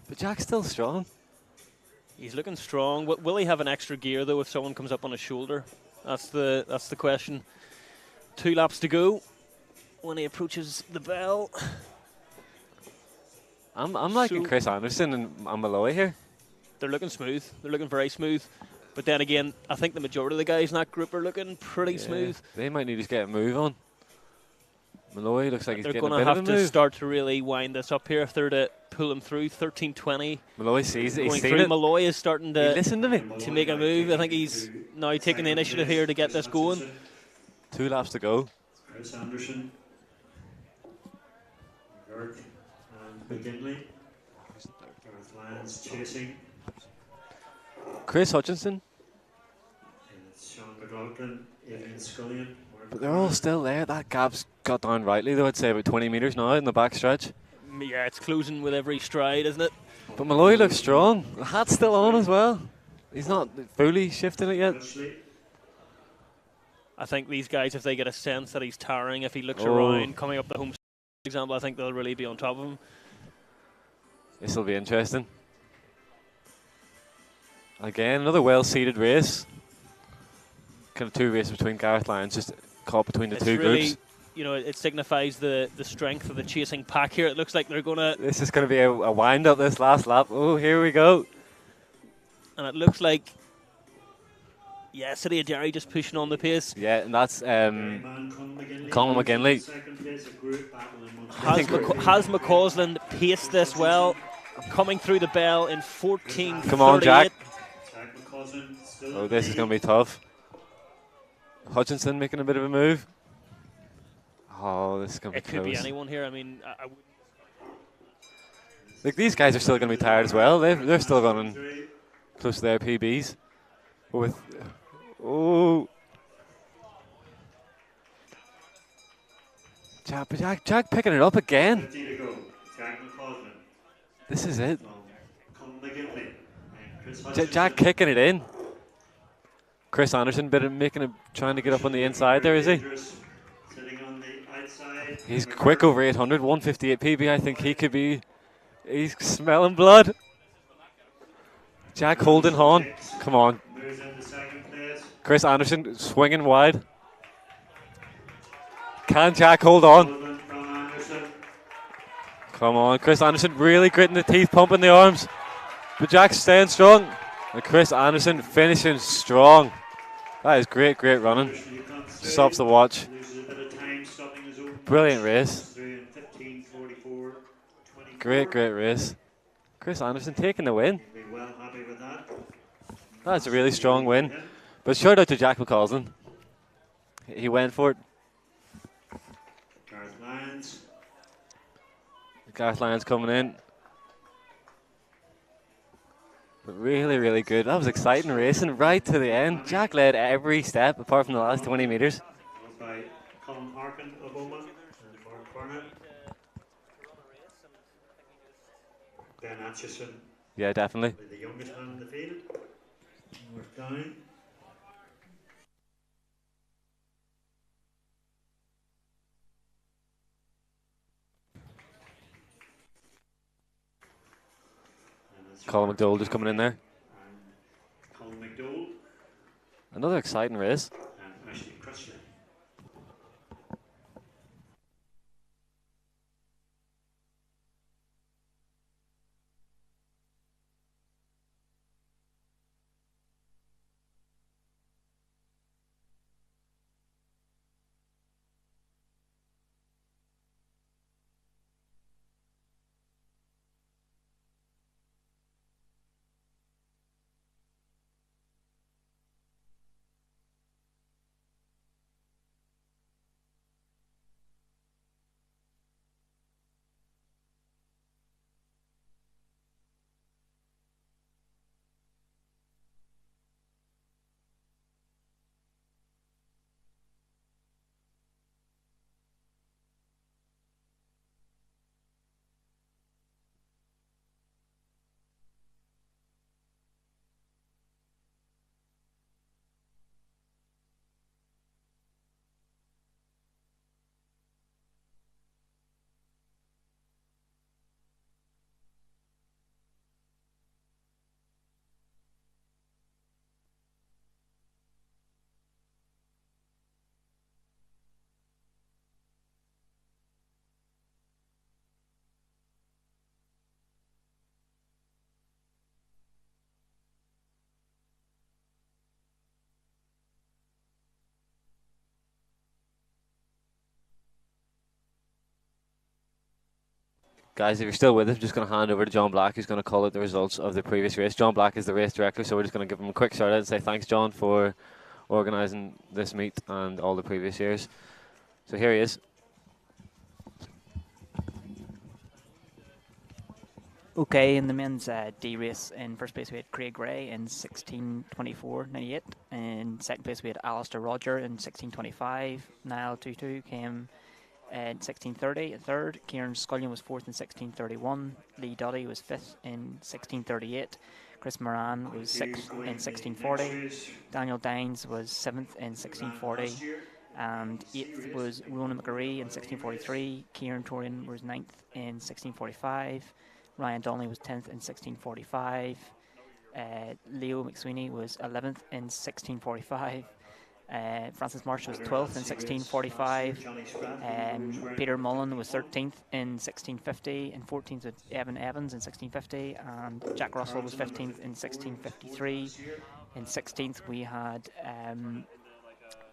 But Jack's still strong. He's looking strong. Will he have an extra gear though if someone comes up on his shoulder? That's the question. 2 laps to go when he approaches the bell. I'm liking Chris Anderson and Malloy here. They're looking smooth. They're looking very smooth. But then again, I think the majority of the guys in that group are looking pretty smooth. They might need to get a move on. Malloy looks like he's They're getting going a to bit have of a to move. start to really wind this up here if they're to pull him through. 13:20. Malloy sees it. He's Going seen through. it. Malloy is starting He to listened to me. make a move. I think he's now taking the initiative here to get this going. 2 laps to go. Chris Anderson, Garth and McGinley. Garth Lyons chasing. Chris Hutchinson. And it's Sean McLaughlin, Adrian Scullion. But they're all still there. That gap's got down rightly, though. I'd say about 20 metres now in the back stretch. Yeah, it's closing with every stride, isn't it? But Malloy looks strong. The hat's still on as well. He's not fully shifting it yet. Crutchley. I think these guys, if they get a sense that he's tiring, if he looks Oh. around, coming up the home example, I think they'll really be on top of him. This will be interesting. Again, another well-seeded race. Kind of 2 races between Gareth Lyons, just caught between the It's 2 really groups. you know, it signifies the strength of the chasing pack here. It looks like they're going to, This is going to be a wind up this last lap. Oh, here we go. and it looks like, yeah, City of Derry just pushing on the pace. Yeah, and that's Colin McGinley. Has McCausland paced this well, coming through the bell in 14:38. Come on, Jack. Oh, this is going to be tough. Hutchinson making a bit of a move. Oh, this is going to be close. It could be anyone here. I mean, I wouldn't. Like, these guys are still going to be tired as well. They're still running close to their PBs. With Jack picking it up again. This is it. Jack kicking it in. Chris Anderson trying to get up on the inside there, is he? He's quick over 800, 158 PB. I think he could be. He's smelling blood. Jack holding on. Come on. Chris Anderson swinging wide. Can Jack hold on? Come on, Chris Anderson really gritting the teeth, pumping the arms. But Jack's staying strong. And Chris Anderson finishing strong. That is great running. Stops the watch. Brilliant race. Great race. Chris Anderson taking the win. That's a really strong win. But shout out to Jack McCausland. He went for it. Gareth Lyons coming in. But really good. That was exciting racing right to the end. Jack led every step apart from the last 20 metres. By Colin Harkin of Oma and Mark Barnett. Ben Atchison. Yeah, definitely. The youngest man in the field. North Down. Colin McDowell just coming in there. And Colin McDowell. Another exciting race. And Ashley Crutchley. Guys, if you're still with us, I'm just going to hand over to John Black, who's going to call out the results of the previous race. John Black is the race director, so we're just going to give him a quick shout out and say thanks, John, for organising this meet and all the previous years. So here he is. Okay, in the men's D race, in first place we had Craig Gray in 16:24.98. In second place we had Alistair Roger in 16:25. Niall Tutu came in 16:30 in third. Kieran Scullion was fourth in 16:31. Lee Duddy was fifth in 16:38. Chris Moran was sixth in 16:40. Daniel Dines was seventh in 16:40. And eighth was Ronan McGaree in 16:43. Kieran Torian was ninth in 16:45. Ryan Donnelly was 10th in 16:45. Leo McSweeney was 11th in 16:45. Francis Marsh was 12th in 1645. Peter Mullen was 13th in 1650, and 14th was Evan Evans in 1650, and Jack Russell was 15th in 1653. In 16th we had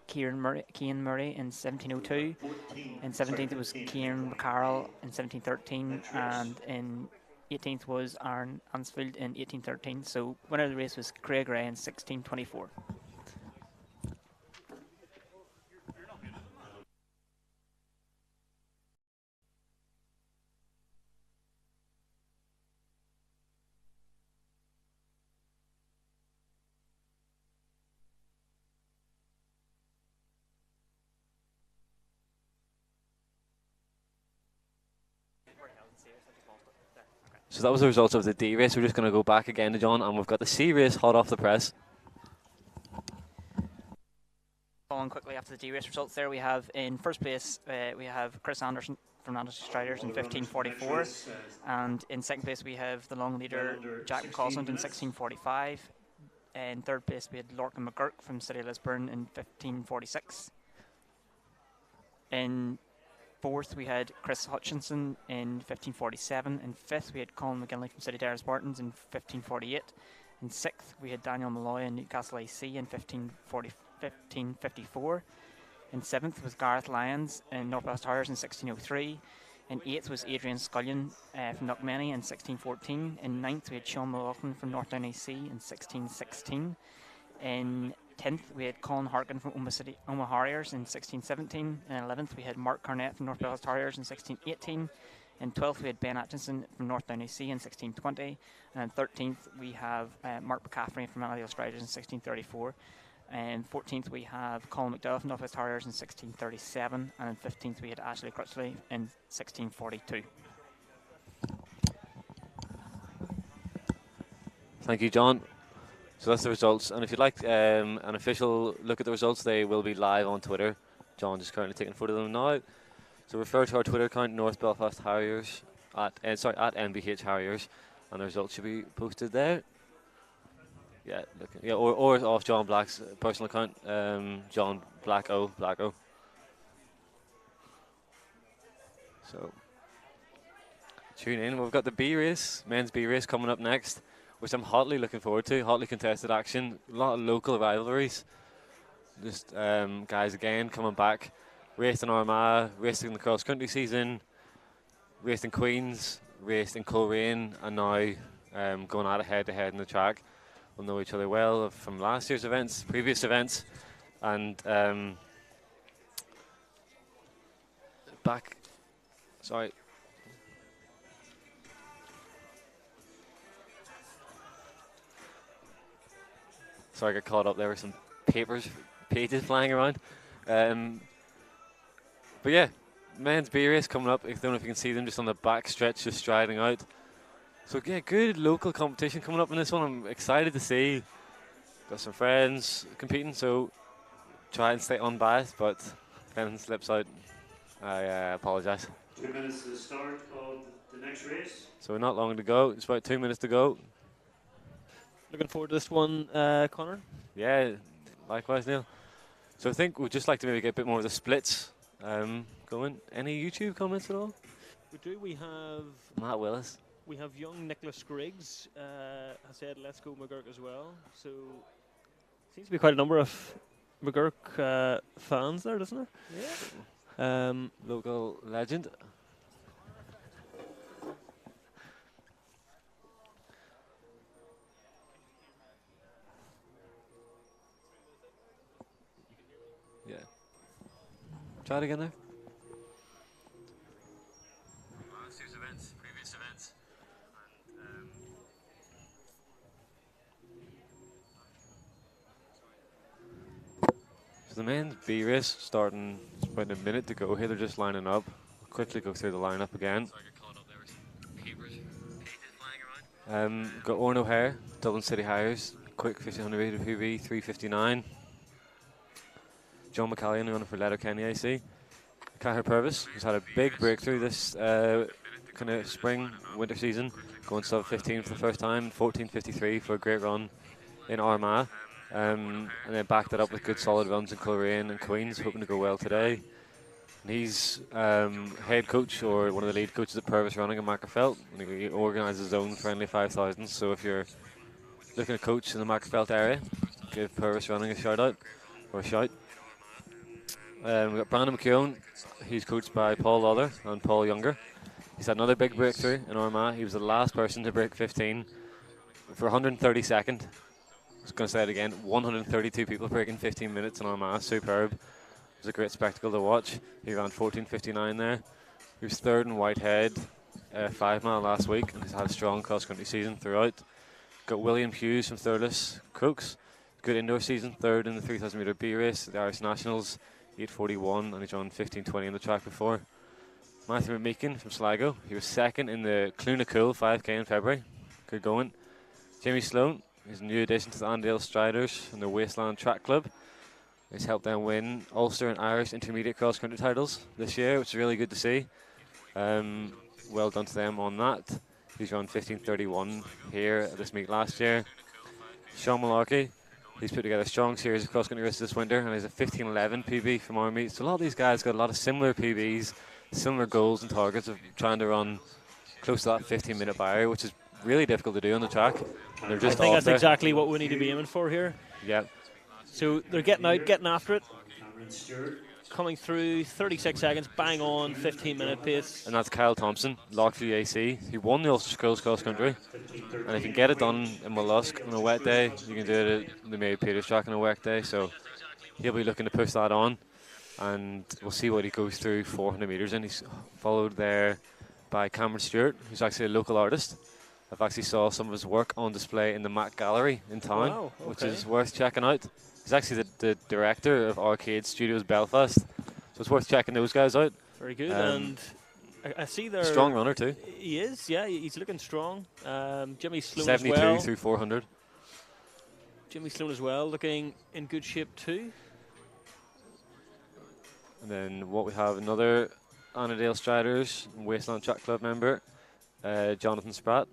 Cian Murray in 1702. In 17th it was Cian Carroll in 1713, and in 18th was Aaron Ansfield in 1813. So winner of the race was Craig Ray in 1624. So that was the results of the D race. We're just going to go back again to John, and we've got the C race hot off the press. Following quickly after the D race results, there we have in first place we have Chris Anderson from Anderson Striders in 1544, and in second place we have the long leader Jack McCausland in 1645. In third place we had Lorcan McGurk from City of Lisburn in 1546. In fourth we had Chris Hutchinson in 1547. In fifth we had Colin McGinley from City Dairies Martins in 1548. In sixth we had Daniel Malloy in Newcastle AC in 1554. In seventh was Gareth Lyons in Northwest Harriers in 1603. In eighth was Adrian Scullion from Knockmany in 1614. In ninth we had Sean McLaughlin from Northdown AC in 1616. In 10th we had Colin Harkin from Omagh Harriers in 1617. In 11th we had Mark Carnett from North Belfast Harriers in 1618. In 12th we had Ben Atkinson from Northdown AC in 1620. And in 13th we have Mark McCaffrey from Adelaide Striders in 1634. And 14th we have Colin McDowell from Northwest Harriers in 1637. And in 15th we had Ashley Crutchley in 1642. Thank you, John. So that's the results, and if you'd like an official look at the results, they will be live on Twitter. John is currently taking a photo of them now. So refer to our Twitter account, North Belfast Harriers, at NBH Harriers, and the results should be posted there. Yeah, or off John Black's personal account, John Black O. So tune in. We've got the B race, men's B race coming up next, which I'm hotly looking forward to. Hotly contested action, a lot of local rivalries. Just guys again coming back, raced in Armagh, raced in the cross country season, raced in Queens, raced in Coleraine, and now going at it head to head in the track. We'll know each other well from last year's events, previous events, and Sorry, I got caught up there with some pages flying around. But yeah, men's B race coming up. I don't know if you can see them just on the back stretch, just striding out. So yeah, good local competition coming up in this one. I'm excited to see. Got some friends competing, so try and stay unbiased, but if anything slips out, I apologise. 2 minutes to the start of the next race. So not long to go. It's about 2 minutes to go. Looking forward to this one, Connor. Yeah, likewise, Neil. So I think we'd just like to maybe get a bit more of the splits going. Any YouTube comments at all? We do. We have Matt Willis. We have young Nicholas Griggs has said, "Let's go McGurk" as well. So seems to be quite a number of McGurk fans there, doesn't there? Yeah. Local legend. Yeah. Try it again there. Last year's events, previous events. So the men's B race starting about a minute to go here. They're just lining up. We'll quickly go through the lineup again. Got Orne O'Hare, Dublin City Harriers, quick 1500 metre PB, 3:59. John McCallion running for Letterkenny AC. Cahir Purvis, who's had a big breakthrough this kind of spring, winter season, going sub 15 for the first time, 14:53 for a great run in Armagh. And then backed it up with good solid runs in Coleraine and Queens, hoping to go well today. And he's head coach or one of the lead coaches at Purvis Running in Mackerfelt. And he organises his own friendly 5,000. So if you're looking to coach in the Mackerfelt area, give Purvis Running a shout out or a shout. We've got Brandon McKeown. He's coached by Paul Lawler and Paul Younger. He's had another big breakthrough in Armagh. He was the last person to break 15 for 132nd. I was going to say it again, 132 people breaking 15 minutes in Armagh. Superb. It was a great spectacle to watch. He ran 14:59 there. He was third in Whitehead, 5 mile last week, and he's had a strong cross-country season throughout. Got William Hughes from Thurles Crooks. Good indoor season, third in the 3,000 metre B race at the Irish Nationals, 8:41, and he's run 15:20 on the track before. Matthew McMeekin from Sligo. He was second in the Clunacool 5K in February. Good going. Jamie Sloan is a new addition to the Andale Striders from the Wasteland Track Club. He's helped them win Ulster and Irish intermediate cross-country titles this year, which is really good to see. Well done to them on that. He's run 15:31 here at this meet last year. Sean Malarkey, he's put together a strong series of cross-country races this winter, and he's a 15:11 PB from our meet. So a lot of these guys got a lot of similar PBs, similar goals and targets of trying to run close to that 15-minute barrier, which is really difficult to do on the track. They're I just think off that's there. exactly what we need to be aiming for here. Yeah. So they're getting out, getting after it, Cameron Stewart. coming through 36 seconds, bang on, 15-minute pace. And that's Kyle Thompson, Lockview AC. He won the Ulster Schools cross country. And if you can get it done in Mollusk on a wet day, you can do it at the Mary Peters track on a wet day. So he'll be looking to push that on. And we'll see what he goes through 400 metres in. He's followed there by Cameron Stewart, who's actually a local artist. I've actually saw some of his work on display in the Mac Gallery in town, Wow, which okay. is worth checking out. He's actually the director of Arcade Studios Belfast, so it's worth checking those guys out. Very good. And I see there. Strong runner too. He is, yeah, he's looking strong. Jimmy Sloan 72 as well. through 400. Jimmy Sloan as well, looking in good shape too. And then what we have, another Annandale Striders Wasteland Track Club member, Jonathan Spratt.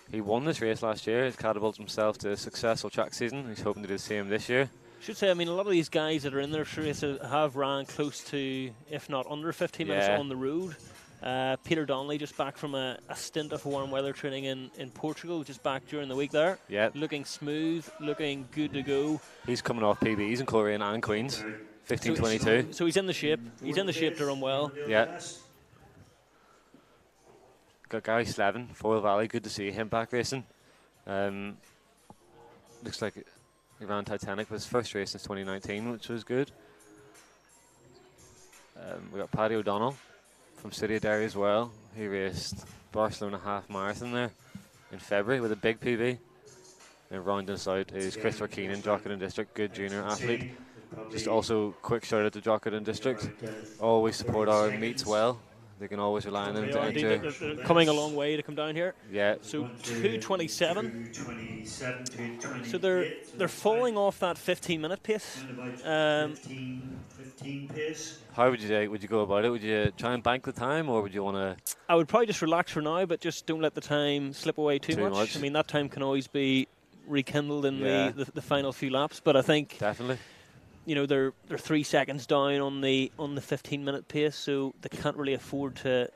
He won this race last year. He's catapulted himself to a successful track season. He's hoping to do the same this year. Should say, I mean, a lot of these guys that are in their race have ran close to, if not under 15 minutes on the road. Peter Donnelly just back from a stint of warm weather training in Portugal, just back during the week there. Yeah. Looking smooth, looking good to go. He's coming off PBs in Coleraine and Queens. 15:22. So he's in the shape. He's in the shape to run well. Yeah. Got Gary Slevin, Foyle Valley. Good to see him back racing. Looks like he ran Titanic with his first race since 2019, which was good. We got Paddy O'Donnell from City of Derry as well. He raced Barcelona half marathon there in February with a big PB. And rounding us out is Christopher Keenan, Drogheda District, good junior athlete. Just also quick shout out to Drogheda District. Always support our meets well. They can always rely on them to enter. They're coming a long way to come down here. Yeah. So 2:27. 2:27, 2:28. So they're falling off that 15-minute pace. About 15 pace. How would you go about it? Would you try and bank the time, or would you want to? I would probably just relax for now, but just don't let the time slip away too much. I mean, that time can always be rekindled in the final few laps. But I think definitely, you know, they're 3 seconds down on the 15-minute pace, so they can't really afford to,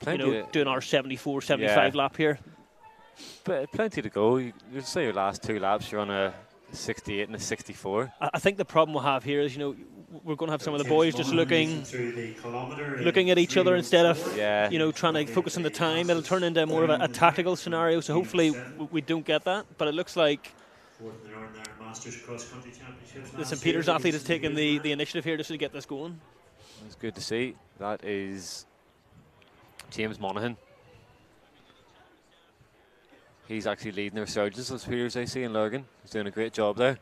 do an R74, 75 lap here. But plenty to go. You say your last 2 laps, you're on a 68 and a 64. I think the problem we'll have here is, you know, we're going to have some of the boys just looking at each other instead of, you know, trying to focus on the time. It'll turn into more of a tactical scenario, so hopefully we don't get that. But it looks like the St. Peter's athlete has taken the initiative here just to get this going. It's good to see. That is James Monaghan. He's actually leading the resurgence of St. Peter's AC in Lurgan. He's doing a great job there.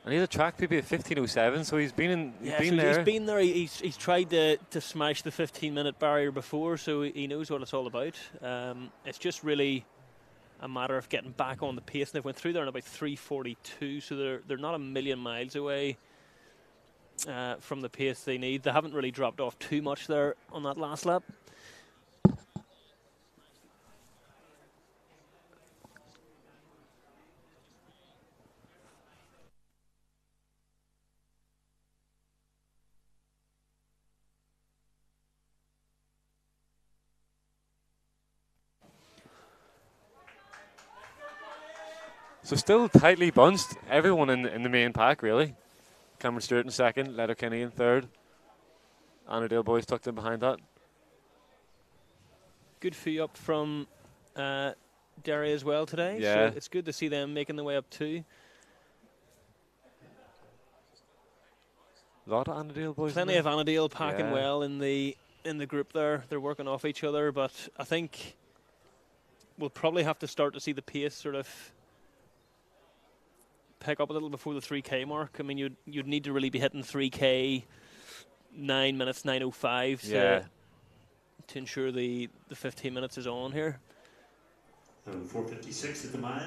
And he's a track PB of 15:07, so he's been there. He's been there. He's tried to smash the 15-minute barrier before, so he knows what it's all about. It's just really a matter of getting back on the pace. And they've went through there in about 3:42, so they're not a million miles away from the pace they need. They haven't really dropped off too much there on that last lap. So still tightly bunched. Everyone in the main pack, really. Cameron Stewart in second, Letterkenny in third. Annandale boys tucked in behind that. Good fee up from Derry as well today. Yeah. So it's good to see them making the way up too. A lot of Annandale boys. Plenty of Annandale packing Yeah. well in the group there. They're working off each other, but I think we'll probably have to start to see the pace sort of pick up a little before the 3K mark. I mean, you'd need to really be hitting 3K 9 minutes 9:05 to ensure the 15 minutes is on here. 4:56 at the mile.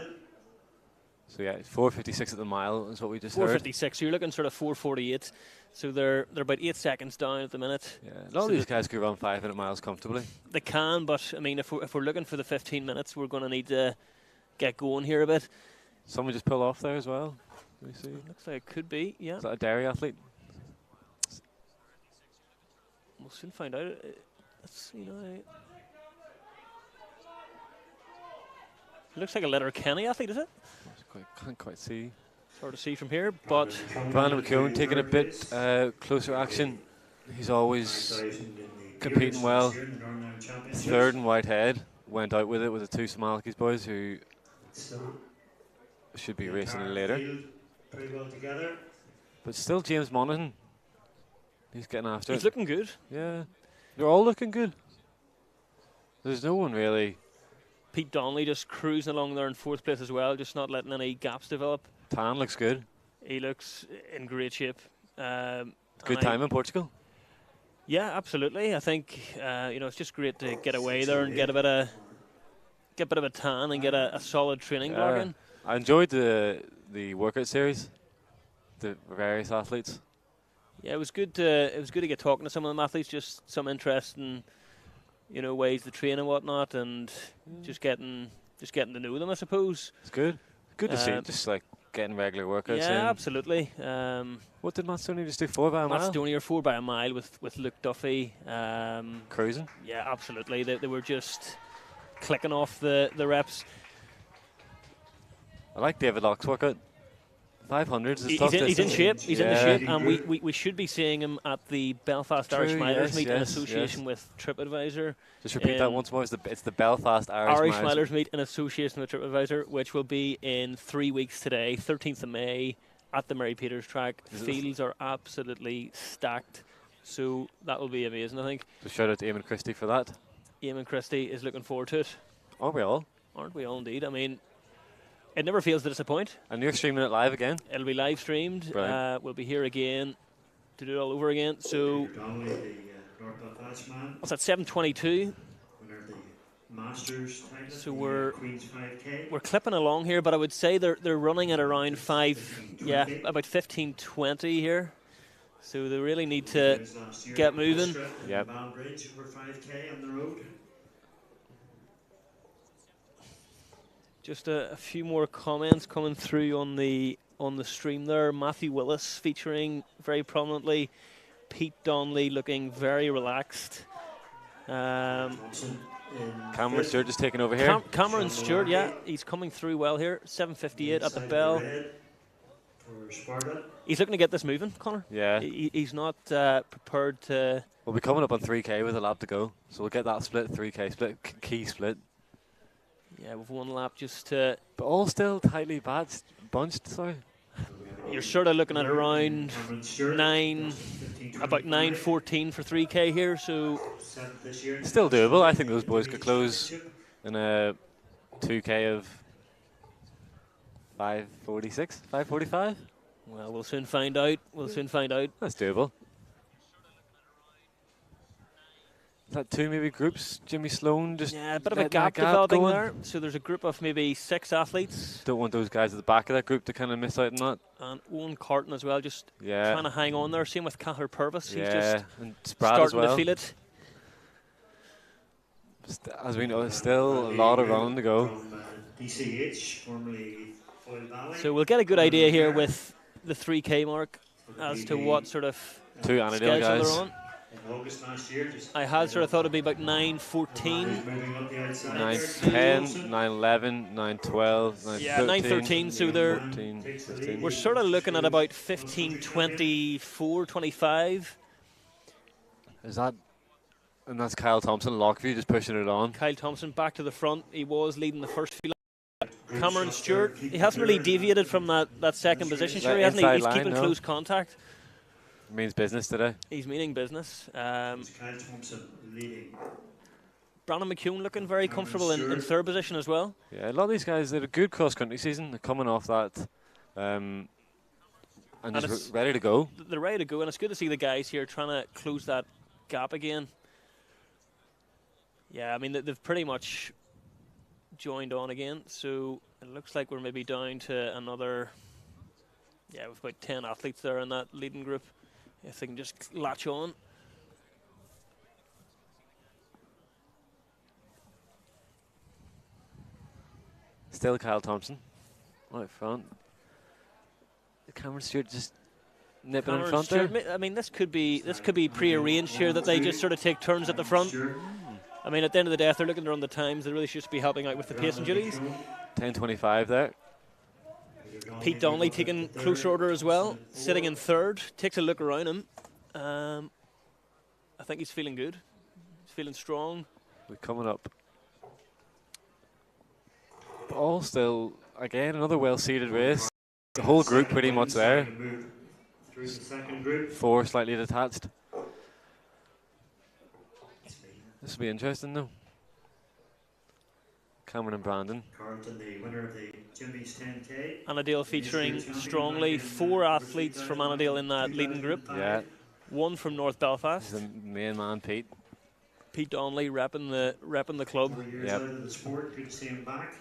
So yeah, 4:56 at the mile is what we just heard. 4:56. So you're looking sort of 4:48. So they're about 8 seconds down at the minute. Yeah, a lot of these guys could run 5-minute miles comfortably. They can, but I mean, if we're looking for the 15 minutes, we're going to need to get going here a bit. Someone just pull off there as well. Let me see. Looks like it could be, yeah. Is that a Derry athlete? We'll soon find out. Let's see now. It looks like a Letterkenny athlete, is it? Can't quite see. It's hard to see from here, but Brandon McCune taking a bit closer action. He's always competing well. Third in Whitehead. Went out with it with the two Somalikis boys who should be racing later. Pretty well together. But still James Monaghan. He's getting after it. he's looking good. Yeah. They're all looking good. There's no one really. Pete Donnelly just cruising along there in fourth place as well, just not letting any gaps develop. Tan looks good. He looks in great shape. Good time in Portugal. Yeah, absolutely. I think it's just great to get away there and get a bit of a tan and get a solid training block in. I enjoyed the workout series. The various athletes. Yeah, it was good to get talking to some of them athletes, just some interest in ways to train and whatnot, and just getting to know them, I suppose. It's good. Good to see. Just like getting regular workouts in. Yeah, absolutely. What did Matt Stoney just do? 4 by a mile? Matt Stoney or 4 by a mile with Luke Duffy. Cruising? Yeah, absolutely. They were just clicking off the reps. I like David Locke's workout. 500s is tough. He's in shape. He's in the Yeah. shape, and we should be seeing him at the Belfast True, Irish Milers yes, meet in yes, association with TripAdvisor. Just repeat that once more. It's the Belfast Irish Milers meet in association with TripAdvisor, which will be in 3 weeks today, 13th of May, at the Mary Peters track. Fields are absolutely stacked, so that will be amazing, I think. So shout out to Eamon Christie for that. Eamon Christie is looking forward to it. Aren't we all? Aren't we all indeed? I mean, it never fails to disappoint. And you're streaming it live again? It'll be live streamed. Brilliant. We'll be here again to do it all over again. So, Donnelly, the North Belfast man. what's that, 7:22? Winner of the Masters title. So the, we're Queen's 5K. We're clipping along here, but I would say they're running at around about 15:20 here. So they really need to get moving. Yep. Bridge over 5K on the road. Just a few more comments coming through on the stream there. Matthew Willis featuring very prominently. Pete Donnelly looking very relaxed. Cameron Stewart just taking over here. Cameron Stewart, yeah, he's coming through well here. 7:58 at the bell. He's looking to get this moving, Connor. Yeah. He's not prepared to. We'll be coming up on 3K with a lap to go. So we'll get that split, 3K split, key split. Yeah, with one lap just to. But all still tightly bunched, sorry. You're sort of looking at around about 9:14 for 3K here, so. Still doable. I think those boys could close in a 2K of 5:46, 5:45. Well, we'll soon find out. That's doable. Is that two maybe groups? Jimmy Sloan just a bit of a letting gap that developing going. there. So there's a group of maybe 6 athletes. Don't want those guys at the back of that group to kind of miss out on that. And Owen Carton as well, just Yeah. trying to hang on there. Same with Cahir Purvis. He's Yeah, just and Spratt starting as well. to feel it. As we know, there's still a lot of running to go. From DCH, formerly Foyle Valley. So we'll get a good idea here with the 3K mark as to what sort of Two Annandale schedule guys. they're on. in August last year. Just I had sort of thought it'd be about 9:14. moving up the outside 9:10, 9:11, 9:12, 9:13. Yeah, 9:13. So they're 14, 15. we're sort of looking at about 15:24, 25. Is that? And that's Kyle Thompson, Lockview, just pushing it on. Kyle Thompson back to the front. He was leading the first few. Cameron Stewart, he hasn't really deviated from that second position. Sure, he hasn't. He's line, keeping close contact. Means business today. He's meaning business. Kyle Thompson leading. Brandon McCune looking very comfortable in third position as well. Yeah, a lot of these guys, they had a good cross-country season. They're coming off that and just ready to go. They're ready to go, and it's good to see the guys here trying to close that gap again. Yeah, I mean, they've pretty much joined on again, so it looks like we're maybe down to another, with about 10 athletes there in that leading group, if they can just latch on. Still Kyle Thompson, right front. Cameron Stewart just nipping in front there. I mean, this could be pre-arranged here, that they just sort of take turns at the front. I mean, at the end of the day, if they're looking to run the times, they really should be helping out with the pacing duties. 10:25 there. Pete Donnelly taking closer order as well, sitting in third, takes a look around him. I think he's feeling good. He's feeling strong. We're coming up. But all still, again, another well-seeded race. The whole group pretty much there. Through the second group. 4 slightly detached. This will be interesting, though. Cameron and Brandon. Carlton, the winner of the Jimmy's 10K. Annandale featuring strongly 4 athletes from Annandale in that leading group. Yeah. 1 from North Belfast. He's the main man, Pete. Pete Donnelly repping the club. 4 years out of the sport, good to see him back.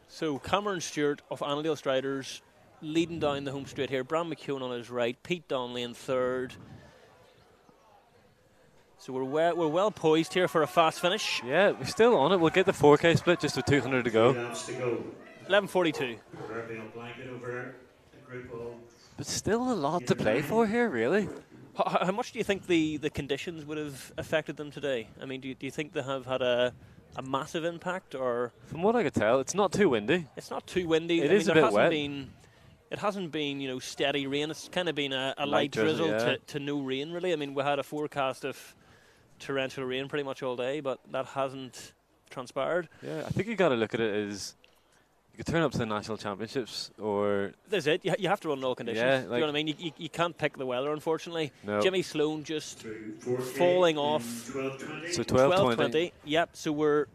So Cameron Stewart of Annandale Striders leading down the home straight here. Brandon McCune on his right, Pete Donnelly in third. So we're well poised here for a fast finish. Yeah, we're still on it. We'll get the 4K split just with 200 to go. 11:42. But still a lot to play for here, really. How much do you think the conditions would have affected them today? I mean, do you think they have had a massive impact, or? From what I could tell, it's not too windy. It's not too windy. It is a bit wet. It hasn't been, steady rain. It's kind of been a light drizzle to no rain, really. I mean, we had a forecast of torrential rain pretty much all day, but that hasn't transpired. Yeah, I think you got to look at it as you could turn up to the national championships, or that's it. You have to run in all conditions. Yeah, do you know what I mean? You can't pick the weather, unfortunately. No. Jimmy Sloan just falling off. So 12:20. Yep. So we're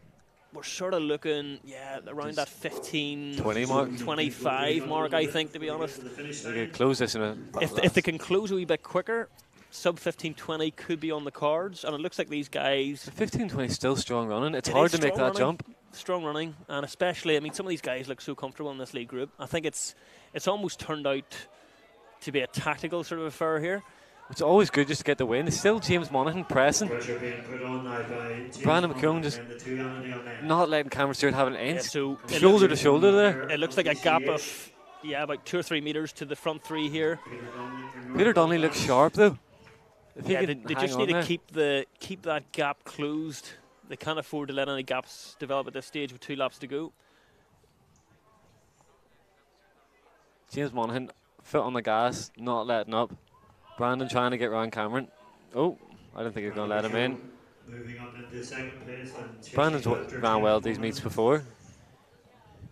sort of looking, around that 20 mark, 25 mark, I think, to be honest. They could close this in a. If they can close a wee bit quicker, sub 15:20 could be on the cards, and it looks like these guys. 15:20 still strong running. It's hard to make that jump. Strong running, and especially, I mean, some of these guys look so comfortable in this league group. I think it's almost turned out to be a tactical sort of affair here. It's always good just to get the win. It's still James Monaghan pressing. Pressure being put on now by Brandon McCune just not letting Cameron Stewart have an inch. So shoulder to shoulder there. It looks like a gap of about 2 or 3 meters to the front 3 here. Peter Donnelly looks sharp though. They just need to keep that gap closed. They can't afford to let any gaps develop at this stage with 2 laps to go. James Monaghan, foot on the gas, not letting up. Brandon trying to get round Cameron. Oh, I don't think he's going to let him in. Moving up into second place. Brandon's ran well these meets before.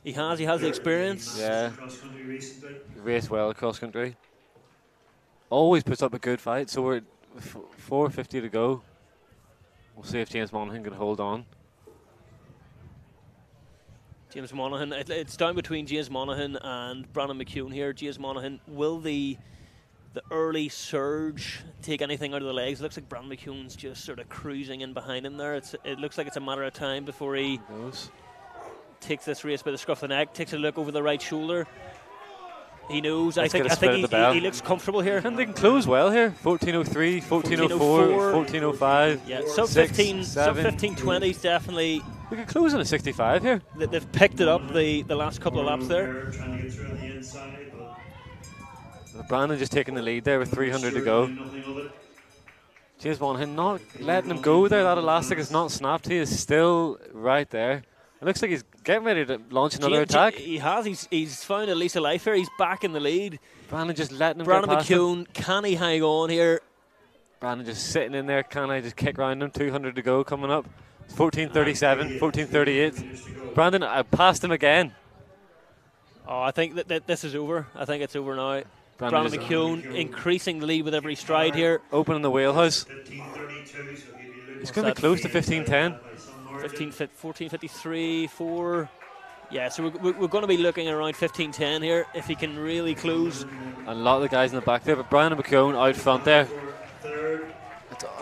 He has the experience. Yeah. Raced well cross country. Always puts up a good fight. So we're 4:50 to go. We'll see if James Monaghan can hold on. James Monaghan, it's down between James Monaghan and Brandon McCune here. James Monaghan, will the early surge take anything out of the legs? It looks like Brandon McCune's just sort of cruising in behind him there. It looks like it's a matter of time before he takes this race by the scruff of the neck, takes a look over the right shoulder. He knows. I Let's think get a spin at the bell. he looks comfortable here. And they can close well here. 14:03, 14:04, 14:05. Yeah, sub 6, 15, sub 7. 15:20 is definitely. We could close in a 65 here. They've picked it up the last couple of laps there. Trying to get through on the inside, but Brandon just taking the lead there with 300 to go. nothing of it. James Monaghan not letting him go there. That elastic is not snapped. He is still right there. It looks like he's getting ready to launch another attack. He has. He's found a lease of life here. He's back in the lead. Brandon just letting him Brandon get past him. McCune, can he hang on here? Brandon just sitting in there. Can I just kick round him? 200 to go coming up. 14:37, 14:38. Brandon, I passed him again. Oh, I think that this is over. I think it's over now. Brandon Brandon is McCune increasing the lead with every stride here. opening the wheelhouse. 15:32, so he'll be looking He's going to be close to 15:10. by some margin. 14:53, 4. Yeah, so we're going to be looking around 15:10 here if he can really close. And a lot of the guys in the back there, but Brandon McCune out front there. Third,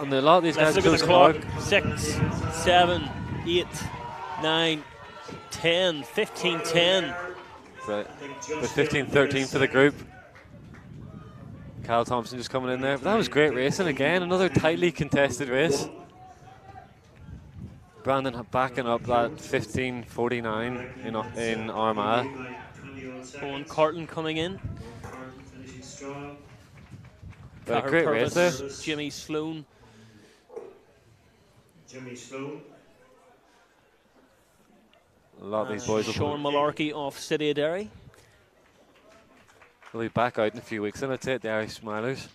And a lot of these Let's guys look at the close clock. hard. 6, 7, 8, 9, 10, 15:10. Right. With 15:13 for the group. Kyle Thompson just coming in there. But that was great racing again. Another tightly contested race. Brandon backing up that 15:49 in Armagh. Owen Carton coming in. finishing strong. But a Cahir great race there. Purvis, Jimmy Sloan. Jimmy Sloan. A lot of these boys Sean Malarkey off City of Derry. will be back out in a few weeks, and I'd say at the Irish Smilers.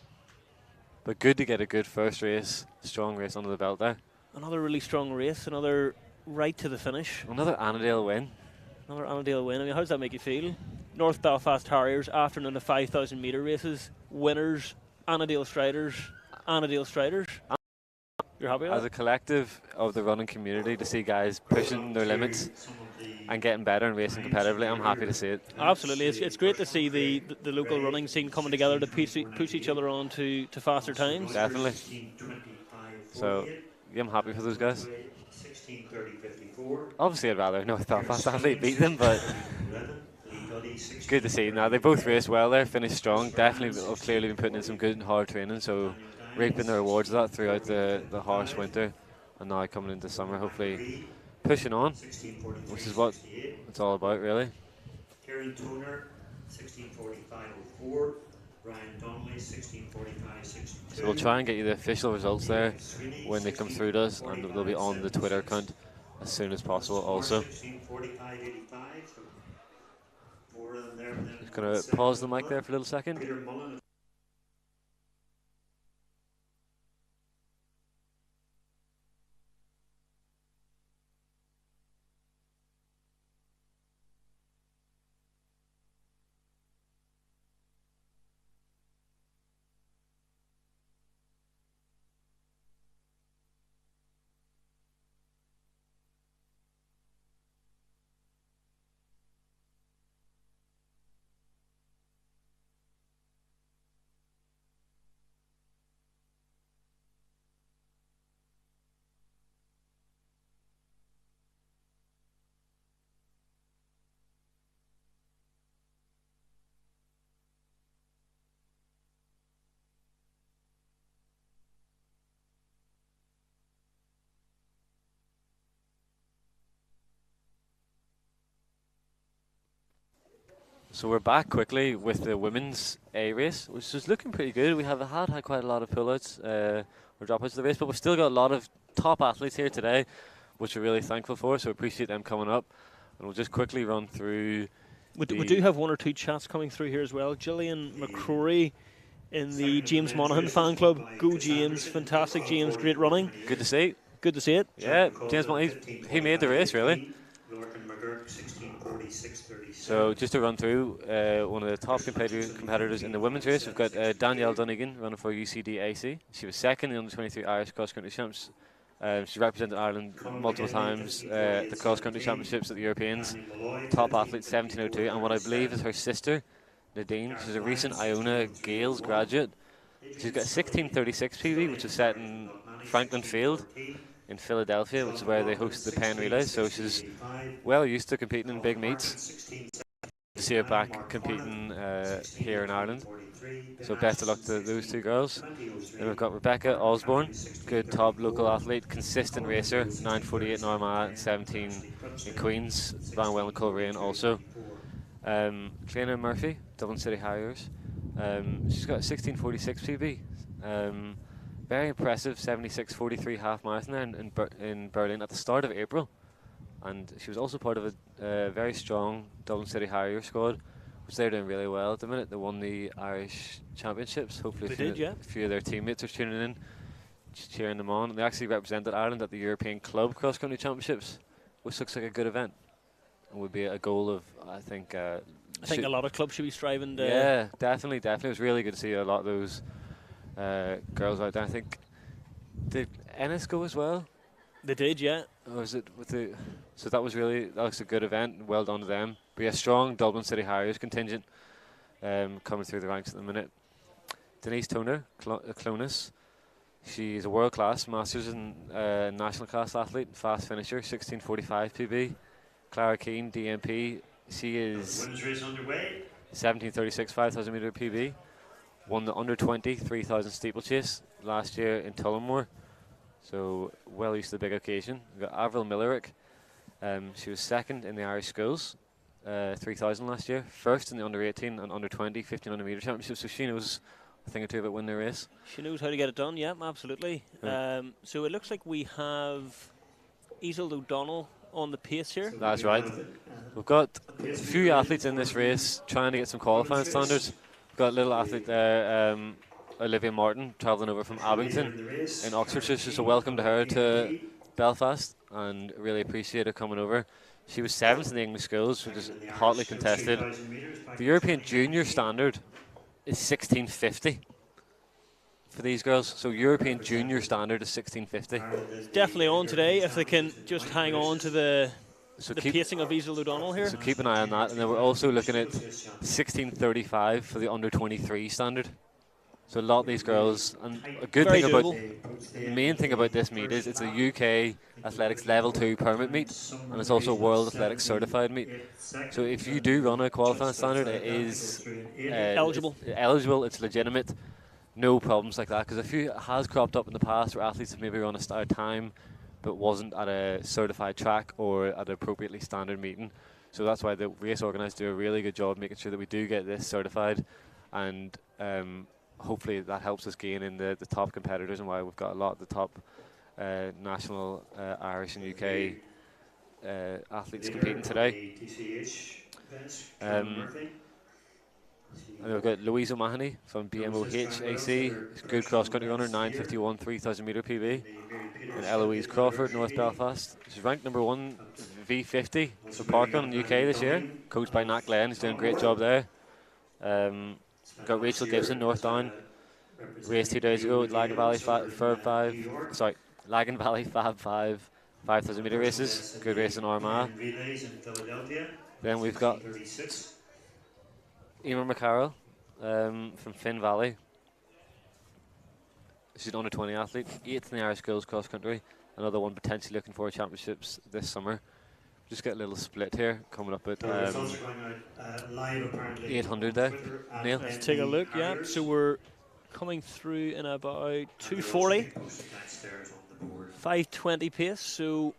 But good to get a good first race, strong race under the belt there. Another really strong race. Another right to the finish. Another Annandale win. Another Annandale win. I mean, how does that make you feel? North Belfast Harriers, afternoon of 5,000 metre races. Winners, Annandale Striders, Annandale Striders. You're happy with As that? a collective of the running community, to see guys pushing their limits and getting better and racing competitively, I'm happy to see it. Absolutely. It's great to see the local running scene coming together to push each other on to faster times. Definitely. So, yeah, I'm happy for those guys. 16:30:54. Obviously, I'd rather North Belfast athlete beat them, but good to see. Now, they both raced well there, finished strong. Definitely have clearly been putting in some good and hard training, so reaping the rewards of that throughout the harsh winter. And now coming into summer, hopefully pushing on, which is what it's all about, really. Kieran Toner, 16:45:04. Ryan Donnelly, 16:45:62. So we'll try and get you the official results there when they come through to us, and they'll be on the Twitter account as soon as possible also. 16:45:85. So 4 of them there. and then Just going to pause the mic there for a little second. Peter Mullen. So we're back quickly with the women's A race, which is looking pretty good. We have had quite a lot of pullouts or dropouts of the race, but we've still got a lot of top athletes here today, which we're really thankful for. So appreciate them coming up, and we'll just quickly run through. We do have one or two chats coming through here as well. Gillian McCrory in the James Monaghan fan club. Go James, fantastic James, great running. Good to see. Good to see it. Yeah, James Monaghan, he made the race really. Lorcan McGurk, 16:46:36. So just to run through one of the top competitors in the women's race, we've got Danielle Dunnigan running for UCD-AC. She was second in the under-23 Irish cross-country champs. She represented Ireland multiple times at the cross-country championships at the Europeans. Top athlete, 17:02, and what I believe is her sister, Nadine. She's a recent Iona Gales graduate. She's got a 16:36 PB, which was set in Franklin Field in Philadelphia, which is where they host the Penn Relays. So she's well used to competing in big meets. to see her back competing here in Ireland. So best of luck to those two girls. Then we've got Rebecca Osborne, good top local athlete, consistent racer, 9:48 in Armagh and 17 in Queens, ran well in Coleraine also. Clena Murphy, Dublin City Harriers. She's got a 16:46 PB. Very impressive 76:43 half marathon there in Berlin at the start of April. And she was also part of a very strong Dublin City Harrier squad, which they're doing really well at the minute. They won the Irish Championships. Hopefully a few of their teammates are tuning in, cheering them on. They actually represented Ireland at the European Club Cross Country Championships, which looks like a good event and would be a goal of, I think a lot of clubs should be striving to. Yeah, definitely. It was really good to see a lot of those girls out there. I think, did Ennis go as well? They did, yeah. Or was it with the? So that was a good event. Well done to them. But yeah, strong Dublin City Harriers contingent coming through the ranks at the minute. Denise Toner, Clonus. She's a world class masters in national class athlete, fast finisher, 16:45 PB. Clara Keane, DMP. She is 17:36 5,000 metre PB. Won the under 20 3,000 steeplechase last year in Tullamore. So well used to the big occasion. We've got Avril Millerick. She was second in the Irish schools, 3,000 last year. First in the under 18 and under 20 1,500 metre championships. So she knows a thing or two about winning the race. She knows how to get it done. Yeah, absolutely. Yeah. So it looks like we have Isolde O'Donnell on the pace here. That's right. We've got a few athletes in this race trying to get some qualifying standards. We've got a little athlete there, Olivia Martin, travelling over from Abington in Oxfordshire. So welcome to her to Belfast, and really appreciate her coming over. She was 7th in the English schools, which is hotly contested. The European junior standard is 16:50 for these girls. So European junior standard is 16:50. Definitely on today if they can just hang on to the pacing of Isolde O'Donnell here. So keep an eye on that. And then we're also looking at 16:35 for the under 23 standard. So a lot of these girls, and a good Very thing about doable. the main thing about this meet is it's a UK Athletics Level 2 permit meet, and it's also a World Athletics certified meet. So if you do run a qualifying standard, it is eligible. It's legitimate. No problems like that, because a few has cropped up in the past where athletes have maybe run a start time but wasn't at a certified track or at an appropriately standard meeting. So that's why the race organisers do a really good job making sure that we do get this certified, and hopefully that helps us gain in the top competitors, and why we've got a lot of the top national Irish and UK athletes competing today. And we've got Louise O'Mahony from BMOH AC, good cross-country runner, 9:51 3,000 metre PB. And Eloise Crawford, North Belfast. She's ranked number 1 V50 for parkrun in the UK this year, coached by Nat Glenn. He's doing a great job there. Got Rachel Gibson, North Down, raced 2 days ago at Lagan Valley Fab 5, 5,000 metre races. Good race in Armagh. Then we've got Emer McCarroll from Finn Valley. She's an under 20 athlete, 8th in the Irish Girls Cross Country. Another one potentially looking for championships this summer. Just get a little split here coming up at 800 there. Neil? Let's take a look, yeah. So we're coming through in about 2:40. 5:20 pace, so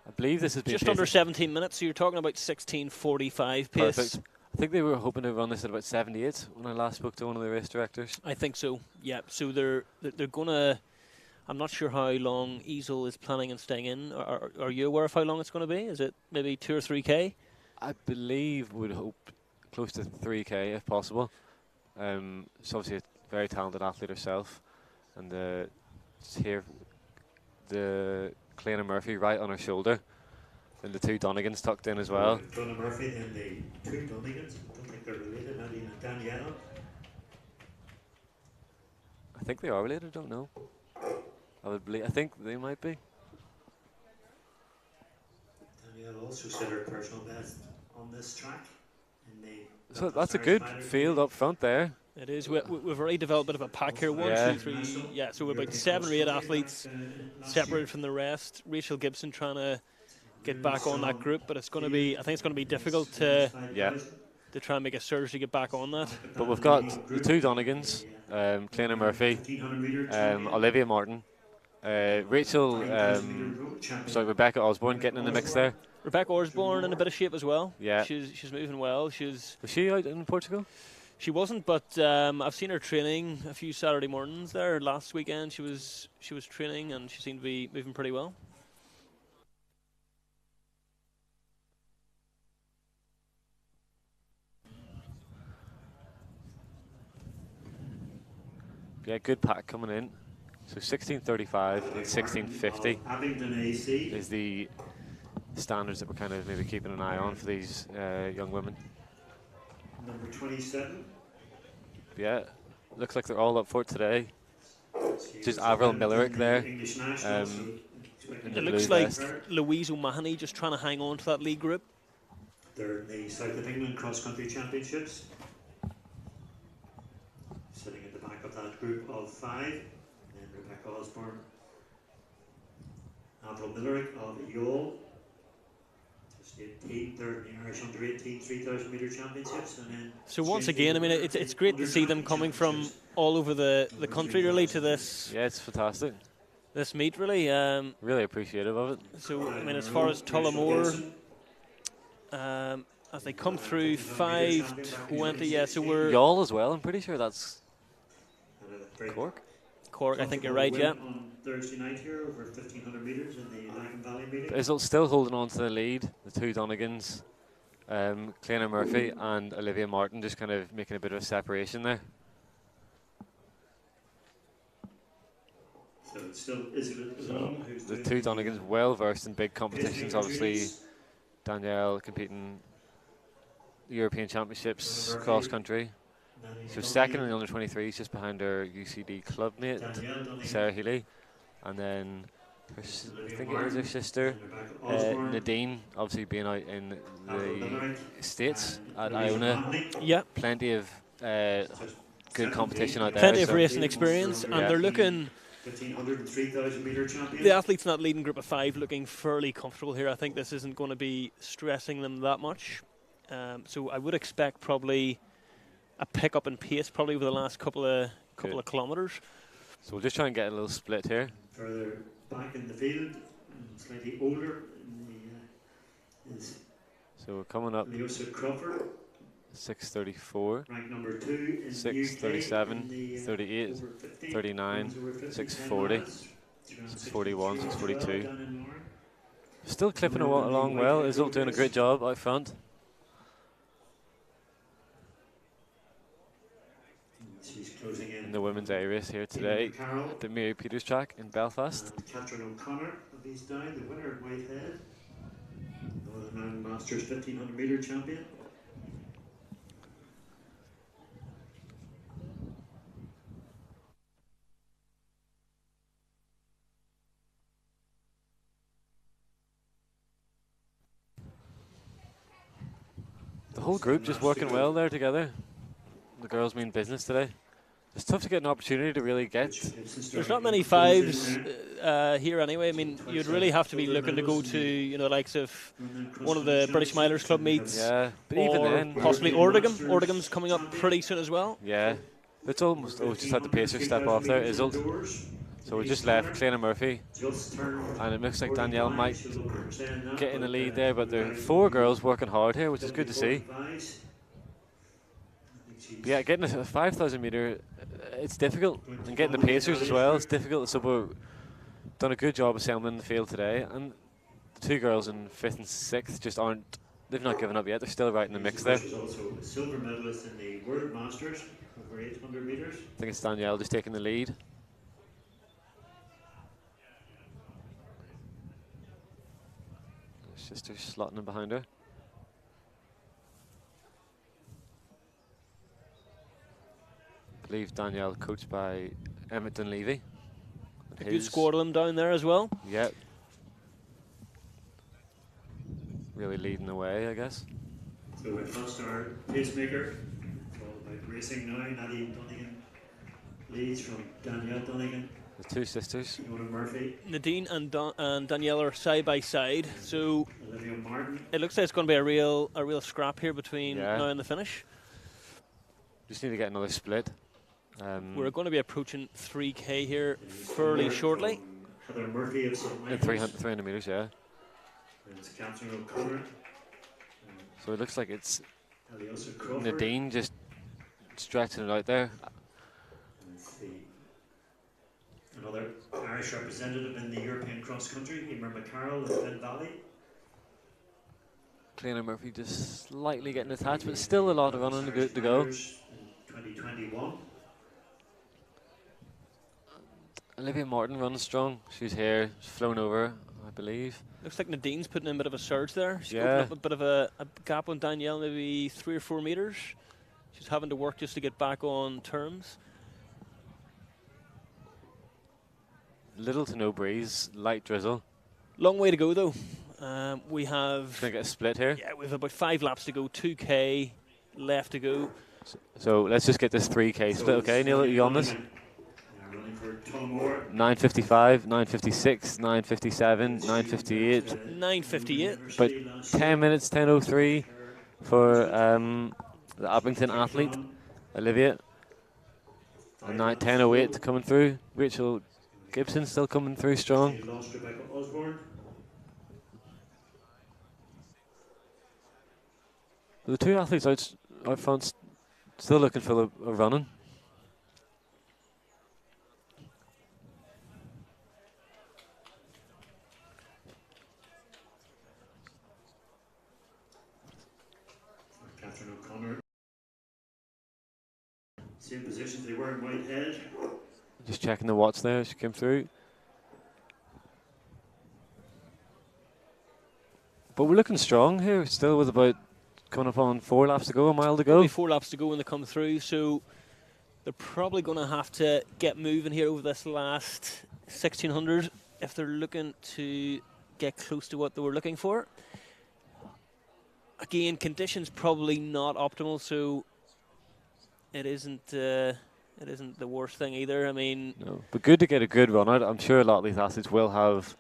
I believe this is just under 17 minutes, so you're talking about 16:45 pace. Perfect. I think they were hoping to run this at about 78 when I last spoke to one of the race directors. I think so, yeah. So they're gonna. I'm not sure how long Easel is planning on staying in. Are you aware of how long it's going to be? Is it maybe 2 or 3K? I believe we'd hope close to 3K if possible. She's obviously a very talented athlete herself, and here the Clena Murphy right on her shoulder, and the 2 Donegans tucked in as well. Clena Murphy and the 2 Donegans. I don't think they're related, Nadine and Daniela. I think they are related. Don't know. I think they might be. Danielle also set her personal best on this track. So that's a good field up front there. It is. We've already developed a bit of a pack here. 1, 2, 3. Yeah, so we're about 7 or 8 athletes separated from the rest. Rachel Gibson trying to get back on that group, but it's going to be, I think it's going to be difficult Yeah. to try and make a surge to get back on that. But we've got the two Donegans, Clena Murphy, 1500 meter champion. Olivia Martin, Rachel, 3000 meter road champion. sorry, Rebecca Osborne getting in the mix there. Rebecca Osborne in a bit of shape as well. Yeah. She's moving well. Was she out in Portugal? She wasn't, but I've seen her training a few Saturday mornings there. Last weekend she was training and she seemed to be moving pretty well. Yeah, good pack coming in. So 1635 and 1650 Abingdon AC. is the standards that we're kind of maybe keeping an eye on for these young women. Number 27. Yeah, looks like they're all up for it today. Just Avril Millerick there. English national, so in It the looks blue like vest. Louise O'Mahony just trying to hang on to that lead group. they're in the South of England Cross Country Championships. Sitting at the back of that group of 5. And then Rebecca Osborne. Avril Millerick of Youghal. Just 18, they're in the Irish Under 18 3000 metre championships. And then So once again, I mean, it's great to see them coming from all over the country really to this Yeah, it's fantastic. meet really. Really appreciative of it. So I mean, as far as Tullamore, as they come through 5:20, yeah. So we're Y'all as well, I'm pretty sure that's Cork. Cork. Cork. I think you're right. Yeah. On Thursday night here over 1500 metres in the Lagan Valley meeting. Is still holding on to the lead, the two Donegans, Clena Murphy and Olivia Martin, just kind of making a bit of a separation there. So it's still Isabel Long who's The doing two Donegans well versed in big competitions, obviously. Danielle competing European Championships, cross country. So second in the under 23s, just behind her UCD clubmate, Sarah Healy. And then I think it is her sister, Nadine, obviously being out in the States at Iona. Yeah. Plenty of good competition out there. Plenty of so racing experience, and they're looking. 1500 and 3000 metre champion. The athletes in that leading group of 5 looking fairly comfortable here. I think this isn't going to be stressing them that much. So I would expect probably a pick up in pace probably over the last couple of kilometres. So we'll just try and get a little split here. Further back in the field, slightly older, is So we're coming up Leosa Crawford, 634, ranked number 2 in 637, the UK, in the, 38, over 50, 39, over 50, 640, 10 miles, 641, 642. down in Moore. Still clipping along well. Isil doing a great job out front. She's closing in. In the women's A race here today Carroll at the Mary Peters track in Belfast. and Catherine O'Connor of these down, the winner at Whitehead, Northern Ireland Masters 1500 metre champion. The whole group just working well there together. The girls mean business today. It's tough to get an opportunity to really get. There's not many 5s here anyway. I mean, you'd really have to be looking to go to the likes of one of the British Milers Club meets, Yeah, but even or then, possibly Ordegam. Ordegam's coming up pretty soon as well. yeah, it's almost. Oh, just had the pacer step off there, Isil. So we just left Clena Murphy, and it looks like Danielle might get in the lead there. But there are 4 girls working hard here, which is good to see. But yeah, getting a 5,000 metre, it's difficult, and getting the pacers as well, it's difficult. So we've done a good job assembling the field today, and the 2 girls in 5th and 6th just aren't. They've not given up yet. They're still right in the mix there. She's also a silver medalist in the World Masters over 800 metres. I think it's Danielle just taking the lead. Her sister slotting in behind her. I believe Danielle coached by Emmett Dunleavy. A good squad of them down there as well. Yep. Really leading the way, I guess. So we've lost our pacemaker. It's all about racing now. Nadine Donegan leads from Danielle Donegan. The two sisters. Fiona Murphy, Nadine and Danielle are side by side, so Olivia Martin. it looks like it's going to be a real scrap here between Yeah. now and the finish. Just need to get another split. We're going to be approaching 3K here fairly shortly. Heather Murphy of St. in Michael's. 300 metres, yeah. There's Catherine O'Connor. So it looks like it's Eliosa Crawford. Nadine just stretching it out there. Let's see. Another Irish representative in the European cross country, Emer McCarroll of Glen Valley. Fiona Murphy just slightly getting attached, but still a lot of running to go. 2021. Olivia Martin running strong. She's here, she's flown over, I believe. Looks like Nadine's putting in a bit of a surge there. She's Yeah. opened up a bit of a gap on Danielle, maybe 3 or 4 metres. She's having to work just to get back on terms. Little to no breeze, light drizzle. Long way to go though. We have Gonna get a split here. yeah, we have about 5 laps to go. 2K left to go. So let's just get this 3K split, okay? Neil, are you on this? Running for Tullamore. 9:55, 9:56, 9:57, 9:58. 9:58. About 10 minutes, 10:03 for the Abington athlete, Olivia. And 10:08 coming through. Rachel Gibson still coming through strong. They lost Rebecca Osborne. The two athletes out front still looking for the running. Catherine O'Connor. Same positions they were in Whitehead. Just checking the watch there, she came through. But we're looking strong here, still with about coming up on 4 laps to go, a mile to go. Only 4 laps to go when they come through, so they're probably going to have to get moving here over this last 1600 if they're looking to get close to what they were looking for. Again, conditions probably not optimal, so it isn't the worst thing either. I mean, No, but good to get a good run out. I'm sure a lot of these athletes will have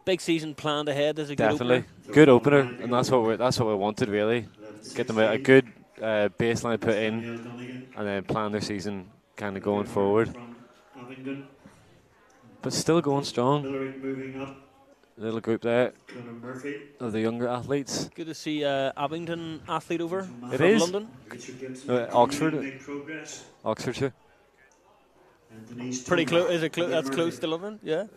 big season planned ahead as a definitely good opener. good opener, and that's what we wanted really. Get them a good baseline put in, and then plan their season kind of going forward. From Abingdon. But still going strong. Miller moving up. Little group there Fiona Murphy. of the younger athletes. Good to see Abingdon athlete over It from is. London. Richard Gibson. Oxford. Make progress. Oxfordshire. And Denise Pretty Thomas. close. Is it close? That's Murphy. close to London. Yeah.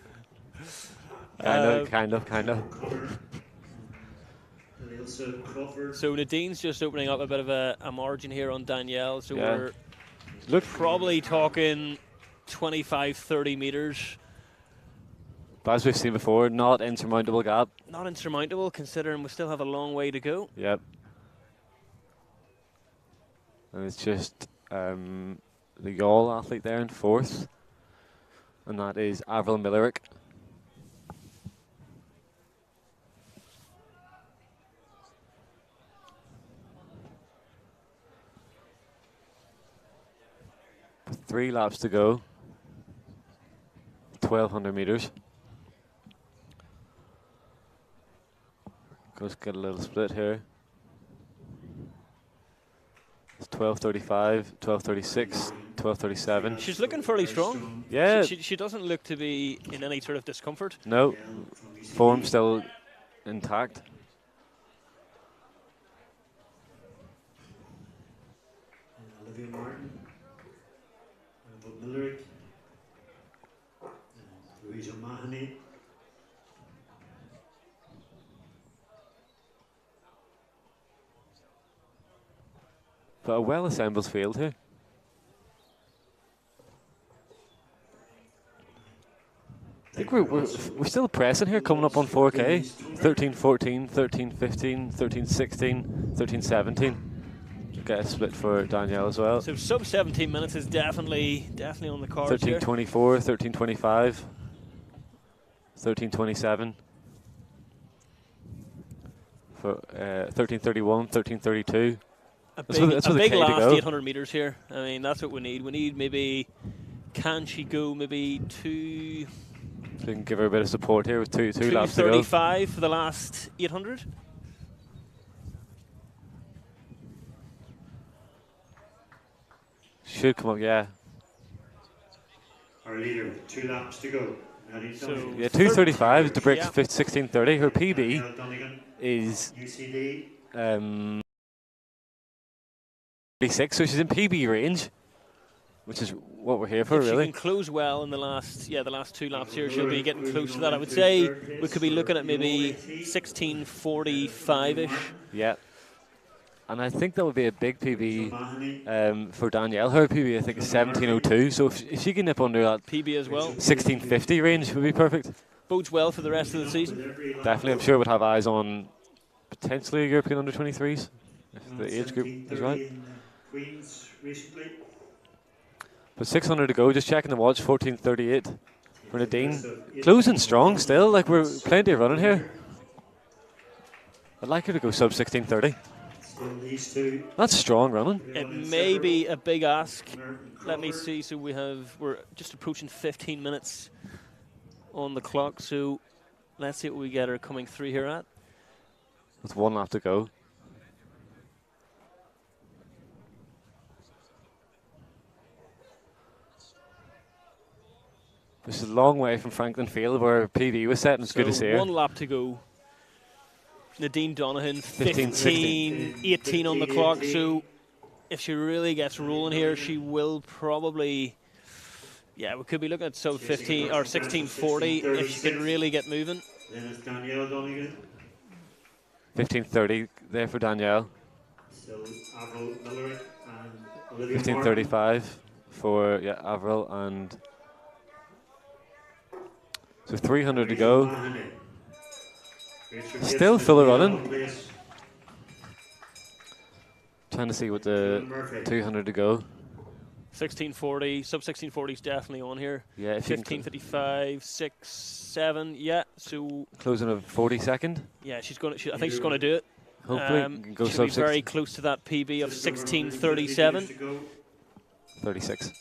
Kind of. O'Connor. Eliosa Crawford. So Nadine's just opening up a bit of a margin here on Danielle. So Yeah. we're Look, probably talking 25, 30 metres. but as we've seen before, not insurmountable gap. Not insurmountable considering we still have a long way to go. Yep. And it's just the Yall athlete there in 4th, and that is Avril Millerick. Three laps to go. 1,200 metres. Just get a little split here. It's 12:35, 12:36, 12:37. She's looking fairly strong. Yeah, She doesn't look to be in any sort of discomfort. no, form still intact. Olivia Martin. Bob Millerick. Louise O'Mahony. But a well-assembled field here. I think we're still pressing here, coming up on 4K. 13:14, 13:15, 13:16, 13:17. Get a split for Danielle as well. So sub 17 minutes is definitely on the cards here. 13:24, 13:25, 13:27. For 13:31, 13:32. A That's big, with a the big K to last go. 800 metres here. I mean, that's what we need. We need maybe can she go maybe So we can give her a bit of support here with two laps to go. 2:35 for the last 800? Should come up, yeah. Our leader, 2 laps to go. So Yeah, 2:35 to break yeah. 16:30. Her PB Danielle Donegan, is UCD. 36, so she's in PB range, which is what we're here for, If she really. can close well in the last 2 laps here, she'll be getting close to that. I would say we could be looking at maybe 16:45-ish. Yeah. And I think that would be a big PB for Danielle. Her PB, I think, is 17:02. So if she can nip under that PB as well. 16:50 range, would be perfect. Bodes well for the rest of the season. Definitely, I'm sure it would have eyes on potentially European under-23s, if the age group is right. Queens recently. But 600 to go, just checking the watch, 14:38 for Nadine. Closing strong still, like we're plenty of running here. I'd like her to go sub 16:30. Still these two. That's strong running. It may be a big ask. Let me see. So we're just approaching 15 minutes on the clock. So let's see what we get her coming through here at. With 1 lap to go. This is a long way from Franklin Field where PB was set, and it's good to see her. 1 lap to go. Nadine Donohan, 15, 18 on the clock. So if she really gets rolling here, she will probably, we could be looking at sub 15 or 16:40 if she can really get moving. Then it's Danielle Donegan. 15:30 there for Danielle. Still Avril Millerick and Olivia 15:35 for Avril, and so 300 to go. Still full of running. Trying to see what the 200 to go. 16:40, sub 16:40 is definitely on here. Yeah, if you can 15:55, 6, 7. Yeah, so closing a 42nd. yeah, she's going. I think she's going to do it. Hopefully, we can go she'll be sub very close to that PB of 16:37. 36.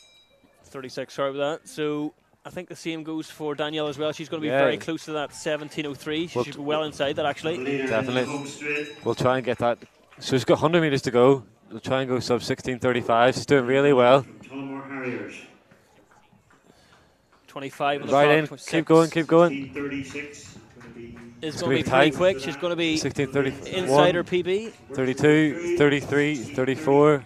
36. Sorry about that. So I think the same goes for Danielle as well. She's going to be Yeah. very close to that 17:03. She should be well inside that actually. Definitely. We'll try and get that. So she's got 100 meters to go. We'll try and go sub 16:35. She's doing really well. Harriers. 25 on the Right in. clock, Keep going. Keep going. 16:36. It's gonna going to be be pretty tight. quick. She's going to be 16:30. inside her PB. 32, 33, 34,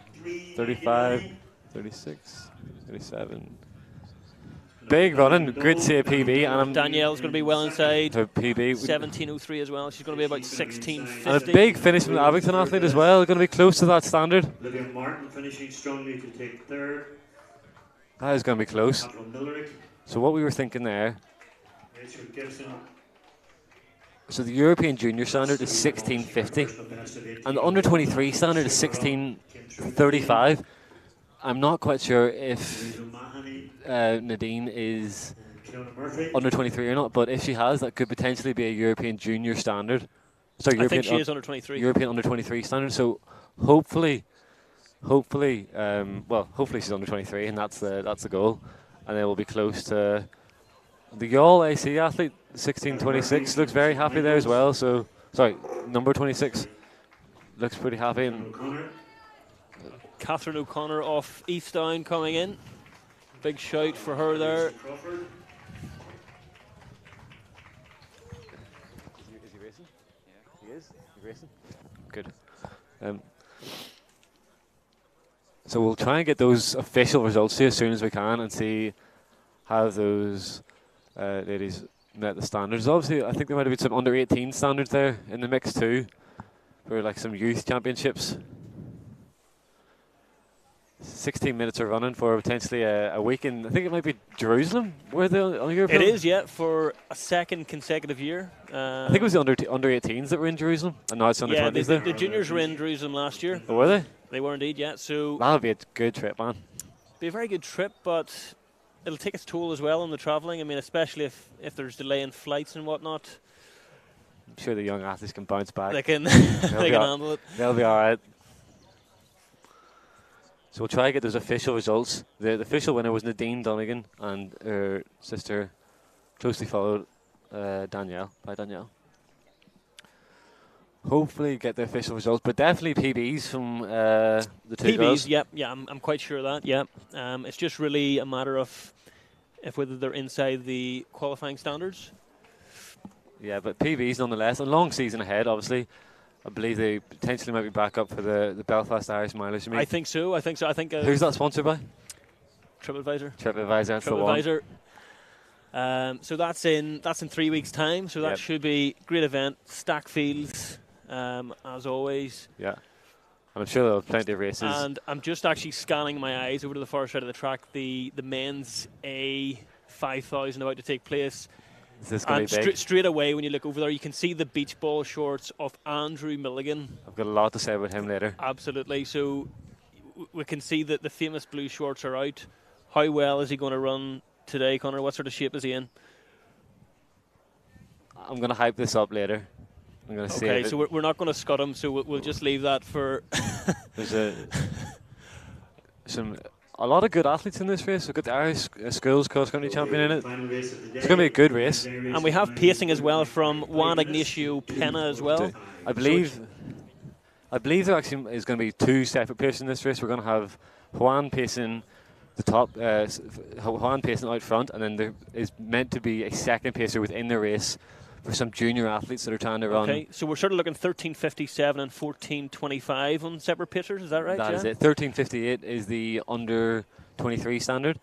35, 36, 37. Big running, great to see a PB, and Danielle's going to be well inside. her PB. 17:03 as well. She's going to be about 16:50. And a big finish from the Abington athlete as well, going to be close to that standard. Olivia Martin finishing strongly to take third. That is going to be close. Avril Millerick. So what we were thinking there, Rachel Gibson. so the European junior standard is 16:50, and the under 23 standard is 16:35. I'm not quite sure if Nadine is under 23 or not, but if she has, that could potentially be a European junior standard. Sorry, I European think she is under 23. European under 23 standard. So hopefully hopefully she's under 23, and that's the goal, and then we'll be close to the Yall AC athlete. 16:26 looks very happy there as well. So sorry, number 26 looks pretty happy. And Catherine O'Connor off Eastdown coming in. Big shout for her there. Is he racing? Yeah, he is. He's racing. Good. So we'll try and get those official results here as soon as we can, and see how those ladies met the standards. Obviously, I think there might have been some under 18 standards there in the mix too, for like some youth championships. 16 minutes of running for potentially a week in, I think it might be Jerusalem, where they on Europe. It is, yeah, for a second consecutive year. I think it was the under 18s that were in Jerusalem, and now it's under 20s there. The juniors were in Jerusalem last year. Oh, were they? They were indeed, yeah. So That'll be a good trip, man. be a very good trip, but it'll take its toll as well on the travelling. I mean, especially if there's delay in flights and whatnot. I'm sure the young athletes can bounce back. They can They'll they be can all- handle it. They'll be all right. So we'll try to get those official results. The official winner was Nadine Donegan, and her sister closely followed Danielle. Hopefully get the official results, but definitely PBs from the two girls. PBs, yeah, I'm quite sure of that, yeah. It's just really a matter of whether they're inside the qualifying standards. Yeah, but PBs nonetheless. A long season ahead, obviously. I believe they potentially might be back up for the Belfast Irish Mileage Meet. I think so. Who's that sponsored by? TripAdvisor. That's the one. So that's in 3 weeks' time. So that should be a great event. Stack fields, as always. Yeah, and I'm sure there'll be plenty of races. And I'm just actually scanning my eyes over to the far side of the track. The men's A 5000 about to take place. And straight away, when you look over there, you can see the beach ball shorts of Andrew Milligan. I've got a lot to say about him later. Absolutely. So we can see that the famous blue shorts are out. How well is he going to run today, Connor? What sort of shape is he in? I'm going to hype this up later. I'm going to see. Okay, so we're not going to scud him, so we'll just leave that for... There's a lot of good athletes in this race. We've got the Irish Schools cross-country champion in it. It's going to be a good race. And we have pacing as well from Juan Ignacio Pena as well. I believe there actually is going to be two separate paces in this race. We're going to have Juan pacing the top, Juan pacing out front, and then there is meant to be a second pacer within the race for some junior athletes that are trying to run. Okay, so we're sort of looking 13:57 and 14:25 on separate pacers, is that right? That is it. 13:58 is the under 23 standard.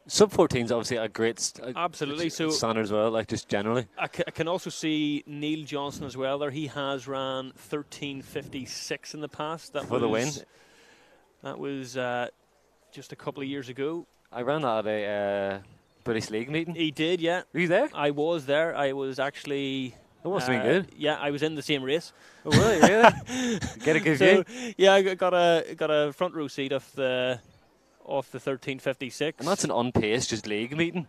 Sub 14 is obviously a great standard as well, like just generally. I can also see Neil Johnson as well there. He has ran 13:56 in the past. For the win. That was just a couple of years ago. I ran that at a British League meeting. He did, yeah. Were you there? I was there. I was actually... That must have been good. Yeah, I was in the same race. Oh, really? Get a good view? Yeah, I got a front row seat of the 13:56. And that's an unpaced, just league meeting.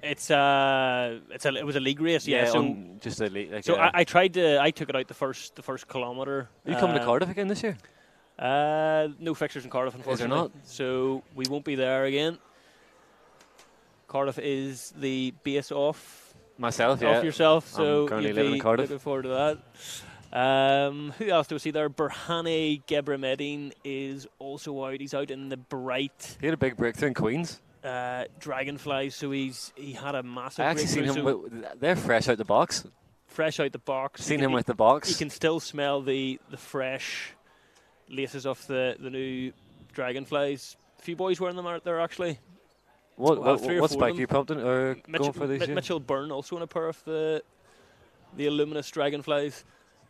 It was a league race, yeah. So just a league. Like so I took it out the first kilometre. Are you coming to Cardiff again this year? No fixtures in Cardiff, unfortunately. Is there not? So we won't be there again. Cardiff is the base off myself, off yourself. So I'm currently living in Cardiff. Looking forward to that. Who else do we see there? Berhane Gebremedine is also out. He's out in the bright. He had a big breakthrough in Queens. Dragonflies. So he had a massive. I actually seen him. They're fresh out the box. Fresh out the box. Seen him with the box. You can still smell the fresh laces off the new Dragonflies. A few boys wearing them out there actually. What spike you pumped in or going for this year? Mitchell Byrne also in a pair of the luminous Dragonflies.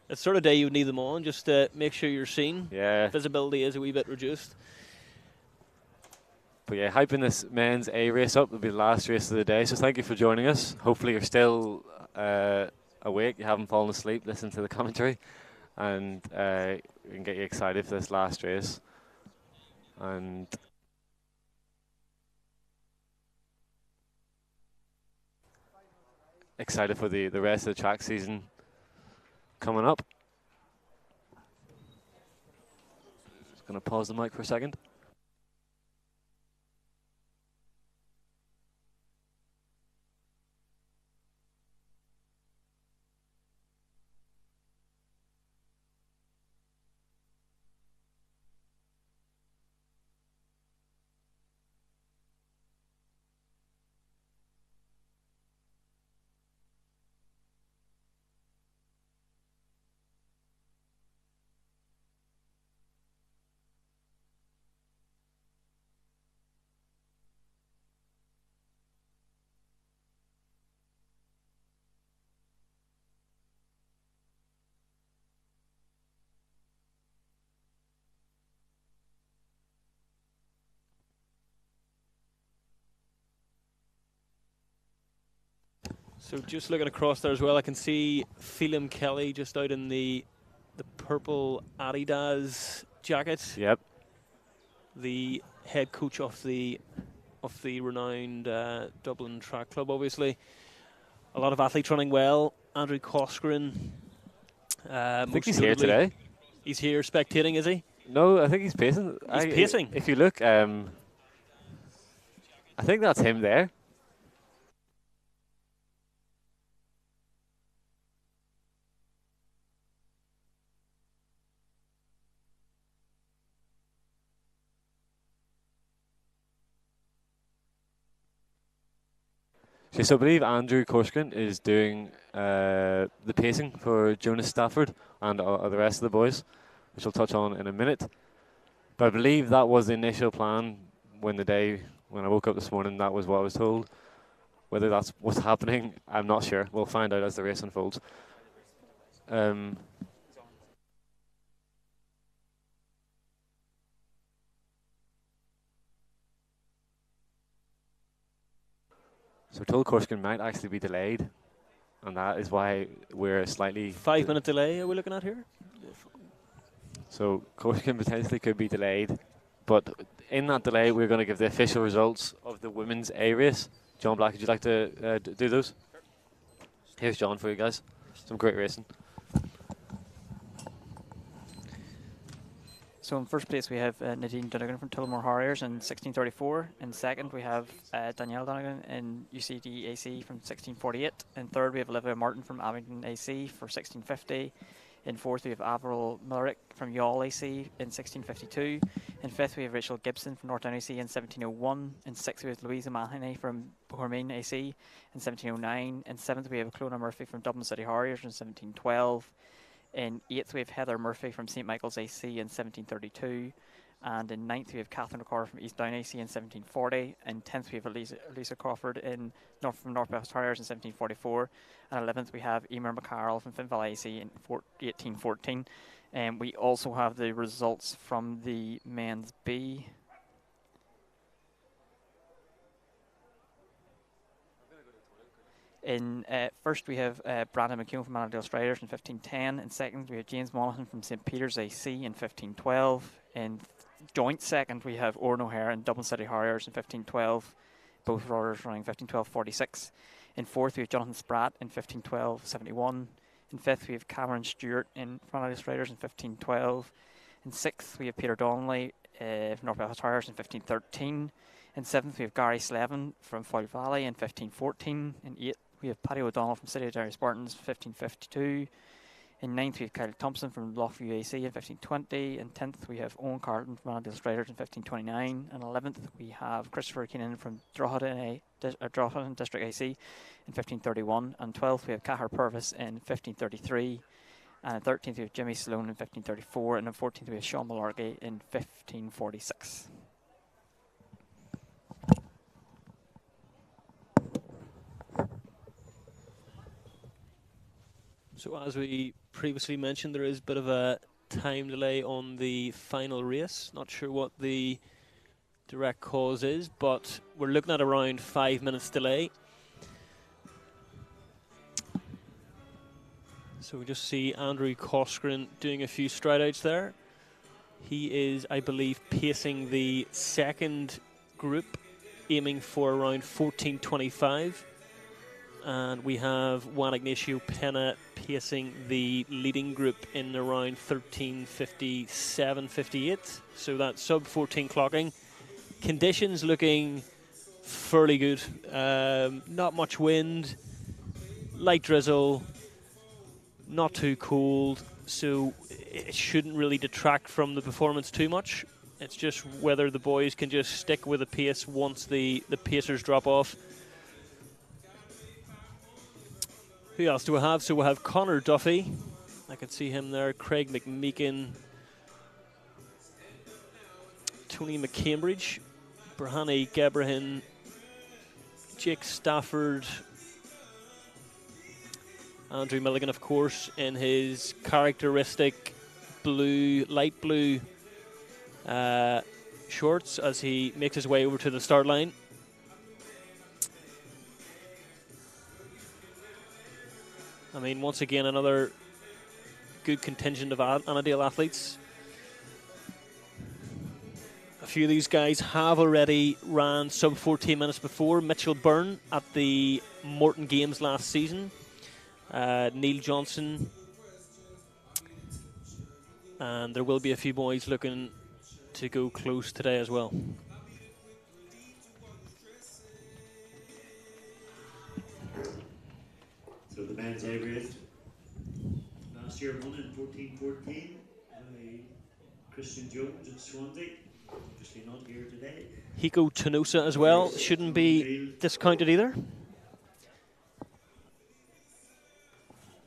It's sort of day you would need them on just to make sure you're seen. Yeah. Visibility is a wee bit reduced. But yeah, hyping this men's A race up will be the last race of the day. So thank you for joining us. Hopefully you're still awake. You haven't fallen asleep. Listen to the commentary, and we can get you excited for this last race. And excited for the rest of the track season coming up. Just going to pause the mic for a second. So just looking across there as well, I can see Phelim Kelly just out in the purple Adidas jacket. Yep. The head coach of the renowned Dublin Track Club, obviously. A lot of athletes running well. Andrew Coscoran. I think he's here today. He's here spectating, is he? No, I think he's pacing. He's pacing. If you look, I think that's him there. So I believe Andrew Corcoran is doing the pacing for Jonas Stafford and the rest of the boys, which we'll touch on in a minute. But I believe that was the initial plan when I woke up this morning. That was what I was told. Whether that's what's happening, I'm not sure. We'll find out as the race unfolds. So we're told Corsican might actually be delayed, and that is why we're slightly 5-minute delay are we looking at here? So Corsican potentially could be delayed, but in that delay, we're going to give the official results of the women's A race. John Black, would you like to do those? Here's John for you guys. Some great racing. So in first place we have Nadine Donegan from Tullamore Harriers in 1634. In second we have Danielle Donegan in UCD AC from 1648. In third we have Olivia Martin from Abington AC for 1650. In fourth we have Avril Millerick from Youghal AC in 1652. In fifth we have Rachel Gibson from Northdown AC in 1701. In sixth we have Louisa Mahoney from Hormine AC in 1709. In seventh we have Clona Murphy from Dublin City Harriers in 1712. In 8th, we have Heather Murphy from St Michael's AC in 1732. And in 9th, we have Catherine O'Carr from East Down AC in 1740. In 10th, we have Elisa Crawford from North Belfast Harriers in 1744. And 11th, we have Emer McCarroll from Finval AC in 1814. And we also have the results from the men's B. In first, we have Brandon McKeown from Annandale Striders in 1510. In second, we have James Monaghan from St Peter's AC in 1512. In joint second, we have Oran O'Hare and Dublin City Harriers in 1512. Both rollers running 1512.46. In fourth, we have Jonathan Spratt in 1512.71. In fifth, we have Cameron Stewart from Annandale Striders in 1512. In sixth, we have Peter Donnelly from North Belfast Harriers in 1513. In seventh, we have Gary Slevin from Foyle Valley in 1514. In eighth, we have Paddy O'Donnell from City of Derry Spartans, 1552. In ninth, we have Kyle Thompson from Lochview AC in 1520. In 10th, we have Owen Carlton from Annandale Striders in 1529. In 11th, we have Christopher Keenan from Drogheda District AC in 1531. And 12th, we have Cahar Purvis in 1533. And in 13th, we have Jimmy Sloan in 1534. And in 14th, we have Sean Malarkey in 1546. So as we previously mentioned, there is a bit of a time delay on the final race. Not sure what the direct cause is, but we're looking at around 5 minutes delay. So we just see Andrew Corcoran doing a few stride outs there. He is, I believe, pacing the second group, aiming for around 14:25. And we have Juan Ignacio Pena pacing the leading group in around 13:57-58. So that's sub 14 clocking. Conditions looking fairly good. Not much wind, light drizzle, not too cold. So it shouldn't really detract from the performance too much. It's just whether the boys can just stick with the pace once the pacers drop off. Who else do we have? So we have Connor Duffy. I can see him there. Craig McMeekin. Tony McCambridge. Brahani Gebrahin. Jake Stafford. Andrew Milligan, of course, in his characteristic blue, light blue shorts as he makes his way over to the start line. I mean, once again, another good contingent of Annandale athletes. A few of these guys have already ran sub 14 minutes before. Mitchell Byrne at the Morton Games last season. Neil Johnson. and there will be a few boys looking to go close today as well. So the men's A race last year won in 14:14 by Christian Jones at Swansea. Obviously not here today. Hiko Tanosa as well shouldn't be discounted either.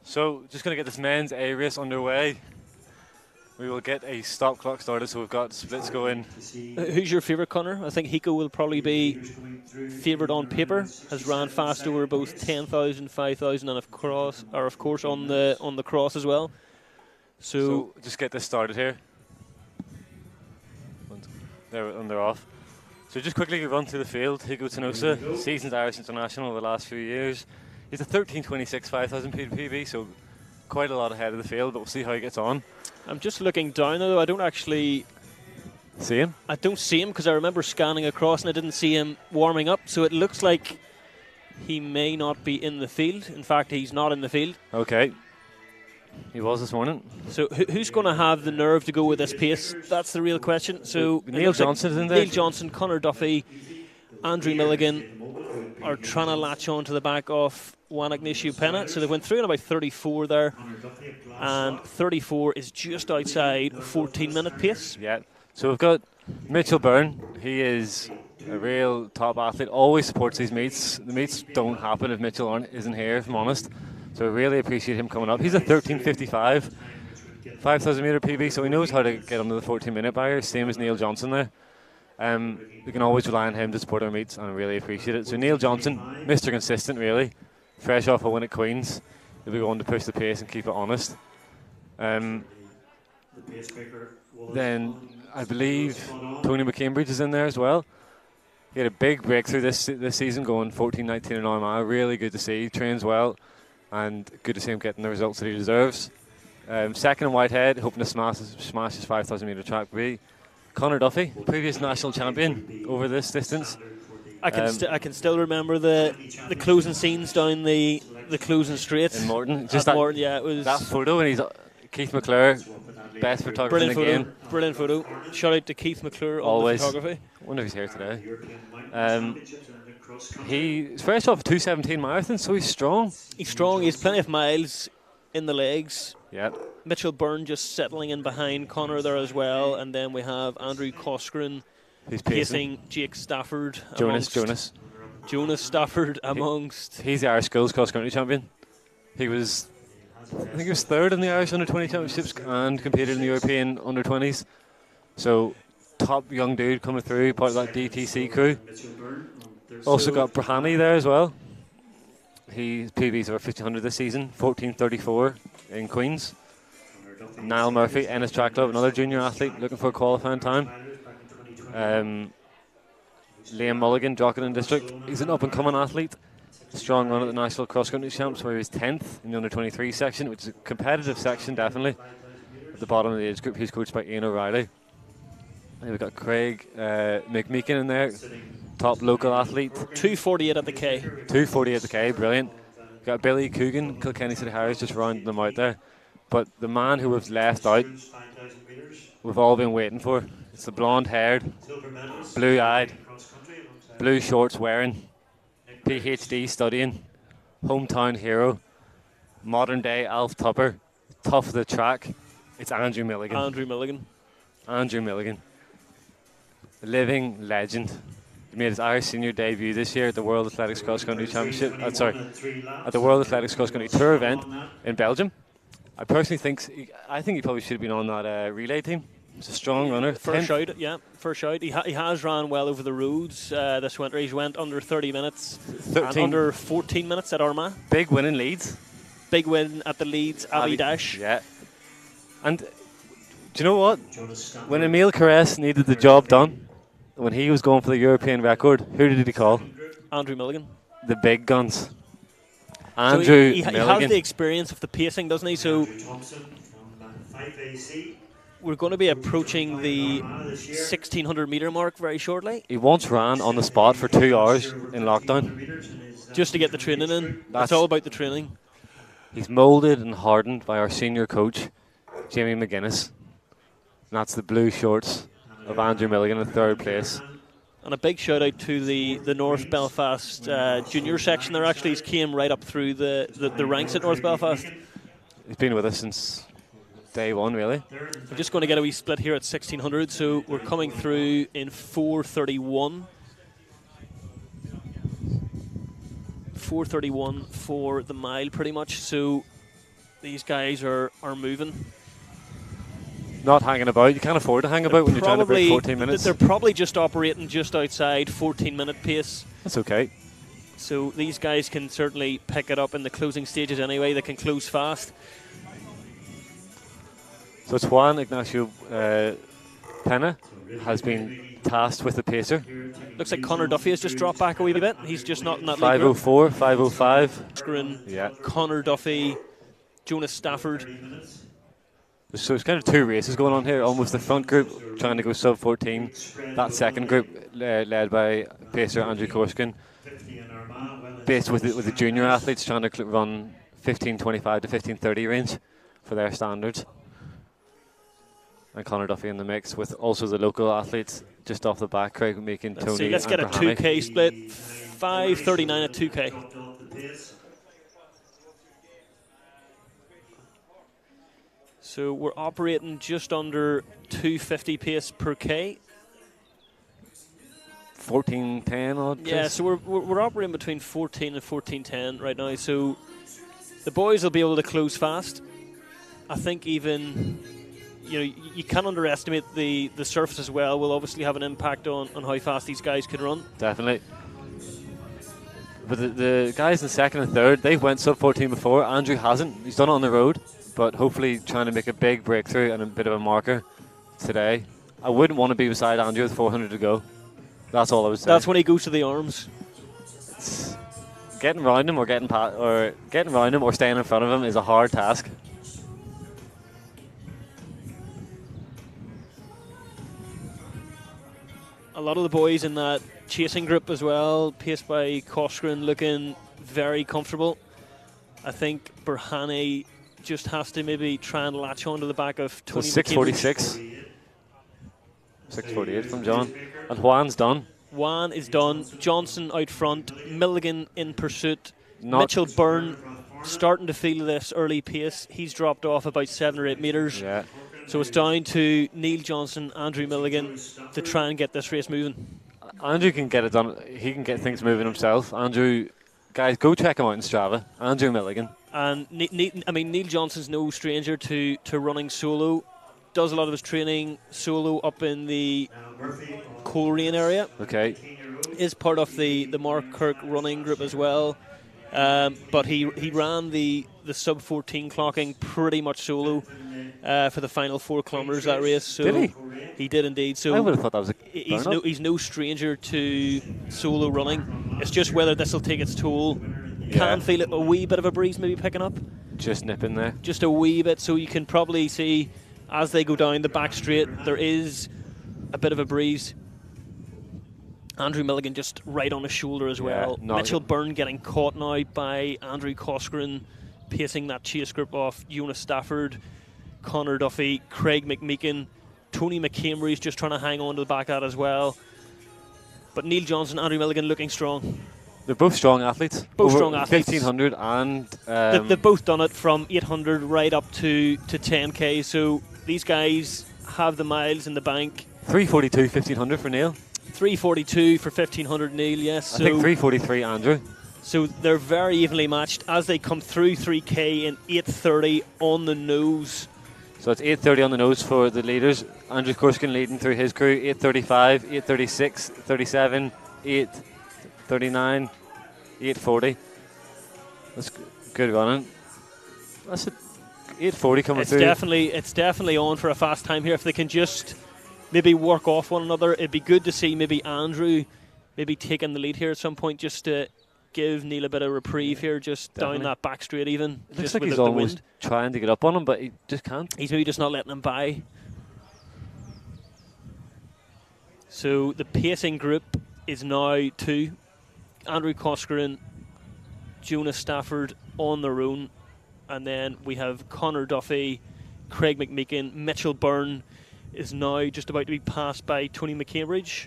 So, just going to get this men's A race underway. We will get a stop clock started, so we've got splits going. Who's your favourite, Connor? I think Hiko will probably be favoured on paper. Has ran fast over both 10,000, 5,000, and of course on the cross as well. So just get this started here. And they're off. So just quickly run through the field. Hiko Tanosa, seasoned Irish international over the last few years. He's a 13:26 5,000 PB, so quite a lot ahead of the field, but we'll see how he gets on. I'm just looking down, though. I don't actually see him. I don't see him because I remember scanning across and I didn't see him warming up. So it looks like he may not be in the field. In fact, he's not in the field. Okay. He was this morning. So who's going to have the nerve to go with this pace? That's the real question. So Neil Johnson is in there. Neil Johnson, Conor Duffy, Andrew Milligan are trying to latch on to the back of Juan Ignacio Pena. So they went through in about 34 there. And 34 is just outside a 14-minute pace. Yeah. So we've got Mitchell Byrne. He is a real top athlete. Always supports these meets. The meets don't happen if Mitchell isn't here, if I'm honest. So I really appreciate him coming up. He's a 13:55, 5,000 metre PB, so he knows how to get under the 14-minute barrier, same as Neil Johnson there. We can always rely on him to support our meets, and I really appreciate it. So Neil Johnson, Mr. Consistent, really. Fresh off a win at Queen's. He'll be going to push the pace and keep it honest. Then I believe Tony McCambridge is in there as well. He had a big breakthrough this season, going 14:19 an hour mile. Really good to see. He trains well, and good to see him getting the results that he deserves. Second in Whitehead, hoping to smash his 5,000 metre track B. Conor Duffy, previous national champion over this distance. I can still remember the closing scenes down the closing straight in Morton. Just that, Morton, yeah, it was that photo, and he's Keith McClure, best photographer in the game. Brilliant photo. Shout out to Keith McClure always on the photography. I wonder if he's here today. He's fresh off a 2:17 marathon, so he's strong. He's strong. He has plenty of miles in the legs. Yeah. Mitchell Byrne just settling in behind Connor there as well, and then we have Andrew Coscoran pacing Jake Stafford. Jonas Stafford amongst. He's the Irish Schools cross country champion. I think he was third in the Irish under-20 championships and competed in the European under-20s. So top young dude coming through, part of that DTC crew. Also got Brahani there as well. His PB's over 1,500 this season, 14:34 in Queen's. Niall Murphy, Ennis Track Club, another junior athlete looking for a qualifying time. Liam Mulligan, Drogheda District, he's an up-and-coming athlete. Strong run at the National Cross Country Champs, where he was 10th in the under-23 section, which is a competitive section, definitely. At the bottom of the age group, he's coached by Ian O'Reilly. And we've got Craig McMeekin in there, top local athlete. 2:48 at the K. 2:48 at the K, brilliant. We've got Billy Coogan, Kilkenny City Harriers, just rounding them out there. But the man who we've left out, we've all been waiting for. It's the blonde-haired, blue-eyed, blue shorts wearing, PhD studying, hometown hero, modern-day Alf Tupper, tough of the track. It's Andrew Milligan. Andrew Milligan. A living legend. He made his Irish senior debut this year at the World Athletics Cross Country Championship. At the World Athletics Cross Country Tour event in Belgium. I personally think he probably should have been on that relay team. He's a strong runner. First out. He has ran well over the roads this winter. He's went under 30 minutes, and under 14 minutes at Armagh. Big win in Leeds. Big win at the Leeds Abbey Dash. Yeah. And do you know what? When Emile Caress needed the job done, when he was going for the European record, who did he call? Andrew Milligan. The big guns. Andrew Milligan. He has the experience of the pacing, doesn't he? So we're going to be approaching the 1,600 metre mark very shortly. He once ran on the spot for 2 hours in lockdown. Just to get the training in. That's all about the training. He's moulded and hardened by our senior coach, Jamie McGuinness. And that's the blue shorts of Andrew Milligan in third place. And a big shout out to the North Belfast junior section there. Actually, he came right up through the ranks at North Belfast. He's been with us since day one, really. I'm just going to get a wee split here at 1600. So we're coming through in 4:31. 4:31 for the mile, pretty much. So these guys are moving. Not hanging about. You can't afford to hang about when you're trying to break 14 minutes. They're probably just operating just outside 14-minute pace. That's okay. So these guys can certainly pick it up in the closing stages anyway. They can close fast. So it's Juan Ignacio Pena has been tasked with the pacer. Looks like Connor Duffy has just dropped back a wee bit. He's just not in that league group. 5:04, 5:05. Yeah. Connor Duffy, Jonas Stafford. So it's kind of two races going on here. Almost the front group trying to go sub 14. That second group led by pacer Andrew Korskin, based with the junior athletes trying to run 15:25 to 15:30 range for their standards. And Connor Duffy in the mix with also the local athletes just off the back. Craig making Tony. See, let's get a 2K split. 5:39 at 2K. So we're operating just under 250 pace per K. 14:10 odd. Yeah, so we're operating between 14 and 14:10 right now. So the boys will be able to close fast. I think even, you know, you can't underestimate the surface as well. Will obviously have an impact on how fast these guys can run. Definitely. But the guys in second and third, they've went sub 14 before. Andrew hasn't. He's done it on the road, but hopefully trying to make a big breakthrough and a bit of a marker today. I wouldn't want to be beside Andrew with 400 to go. That's all I would say. That's when he goes to the arms. It's getting around him or getting around him or staying in front of him is a hard task. A lot of the boys in that chasing group as well, paced by Cosgrin, looking very comfortable. I think Burhani just has to maybe try and latch onto the back of Tony. So 6:46. 6:48 from John. And Juan's done. Juan is done. Johnson out front. Milligan in pursuit. Mitchell Byrne starting to feel this early pace. He's dropped off about 7 or 8 metres. Yeah. So it's down to Neil Johnson, Andrew Milligan to try and get this race moving. Andrew can get it done. He can get things moving himself. Andrew, guys, go check him out in Strava. Andrew Milligan. And Neil Johnson's no stranger to running solo. Does a lot of his training solo up in the Coleraine area. Okay. Is part of the Mark Kirk running group as well. But he ran the sub 14 clocking pretty much solo for the final 4 kilometres that race. So did he? He did indeed. So I would have thought that was he's no stranger to solo running. It's just whether this will take its toll. Can feel it, a wee bit of a breeze maybe picking up. Just nipping there. Just a wee bit, so you can probably see as they go down the back straight, there is a bit of a breeze. Andrew Milligan just right on his shoulder as well. Mitchell Byrne getting caught now by Andrew Cosgrin, pacing that chase group off Jonas Stafford, Connor Duffy, Craig McMeekin, Tony McCambry's just trying to hang on to the back of that as well. But Neil Johnson, Andrew Milligan looking strong. They're both strong athletes. Both strong athletes. 1500 and... They've both done it from 800 right up to 10k. So these guys have the miles in the bank. 342, 1500 for Neil. 342 for 1500 Neil, yes. I think 343 Andrew. So they're very evenly matched as they come through 3k in 8:30 on the nose. So it's 8:30 on the nose for the leaders. Andrew Korskin leading through his crew. 8:35, 8:36, 37, 8:39, 8:40. That's good running. That's 8:40 coming through. It's definitely on for a fast time here. If they can just maybe work off one another, it'd be good to see maybe Andrew maybe taking the lead here at some point, just to give Neil a bit of reprieve here, just down that back straight even. It looks like he's almost trying to get up on him, but he just can't. He's maybe just not letting him by. So the pacing group is now 2. Andrew Cosgrin, Jonas Stafford on their own, and then we have Connor Duffy, Craig McMeekin, Mitchell Byrne, is now just about to be passed by Tony McCambridge.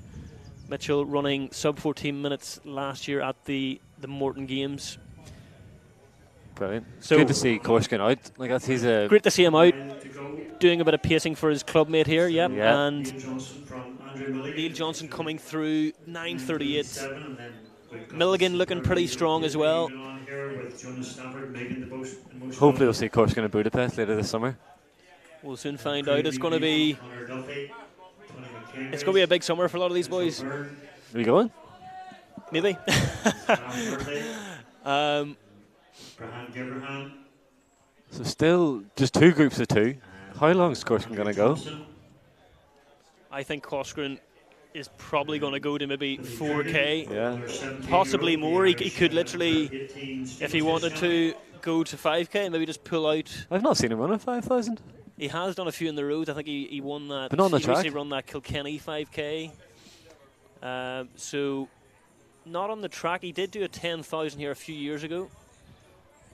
Mitchell running sub 14 minutes last year at the Morton Games. Brilliant. So good to see Korskin out. Like that's he's a great to see him out, doing a bit of pacing for his clubmate here. Yep. Yeah. And Neil Johnson from Andrew Milligan. Neil Johnson coming through 9:38. 7, and then we've got Milligan looking pretty strong as well. on here with Jonas Stafford making the most hopefully we'll see Korskin in Budapest later this summer. We'll soon find out. It's going to be a big summer for a lot of these boys. Are you going? Maybe. So still just 2 groups of 2. How long is Korskin going to go? I think Coscoran is probably going to go to maybe 4K. Yeah. Possibly more. He could literally, if he wanted to, go to 5K and maybe just pull out. I've not seen him run a 5,000. He has done a few in the road. I think he won that. But not on the he track. recently run that Kilkenny 5K. So not on the track. He did do a 10,000 here a few years ago.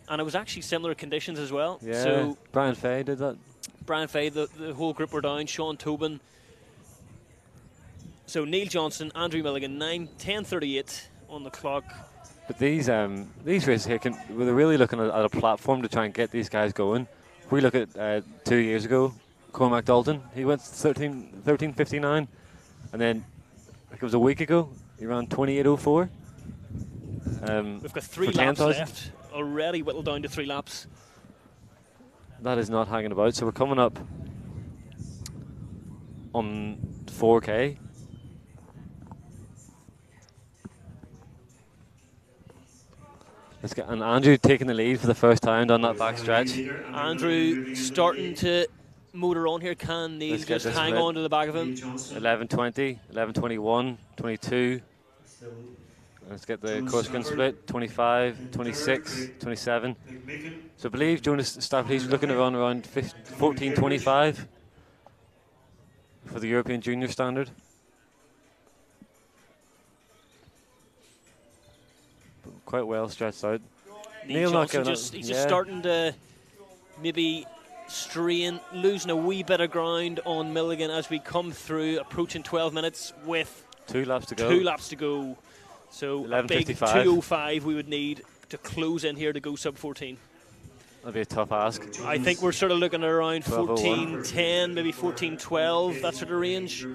And it was actually similar conditions as well. Yeah. So Brian Fay did that. Brian Fay, the whole group were down. Sean Tobin. So Neil Johnson, Andrew Milligan, 10:38 on the clock. But these races here, they're really looking at a platform to try and get these guys going. We look at 2 years ago, Cormac Dalton, he went 13:59, and then like it was a week ago, he ran 28:04. We've got 3 for laps 10,000. left. Already whittled down to 3 laps. That is not hanging about. So we're coming up on 4K. Let's get Andrew taking the lead for the first time down that back stretch. Andrew starting to motor on here. Can Neil Let's get just this hang split. on to the back of him? 11:20, 11:21, 22. Let's get the Korskin split. 25, 26, 27. So I believe Jonas Stafford, he's looking to run around 14:25 for the European Junior standard. Quite well stretched out. Neil not Johnson going he's out. just Yeah. starting to maybe strain, losing a wee bit of ground on Milligan as we come through, approaching 12 minutes with 2 laps to go. 2 laps to go. So a big 11:55. 2:05 we would need to close in here to go sub 14. That'd be a tough ask. I think we're sort of looking at around 12:01. 14:10, maybe 14:12, that sort of range,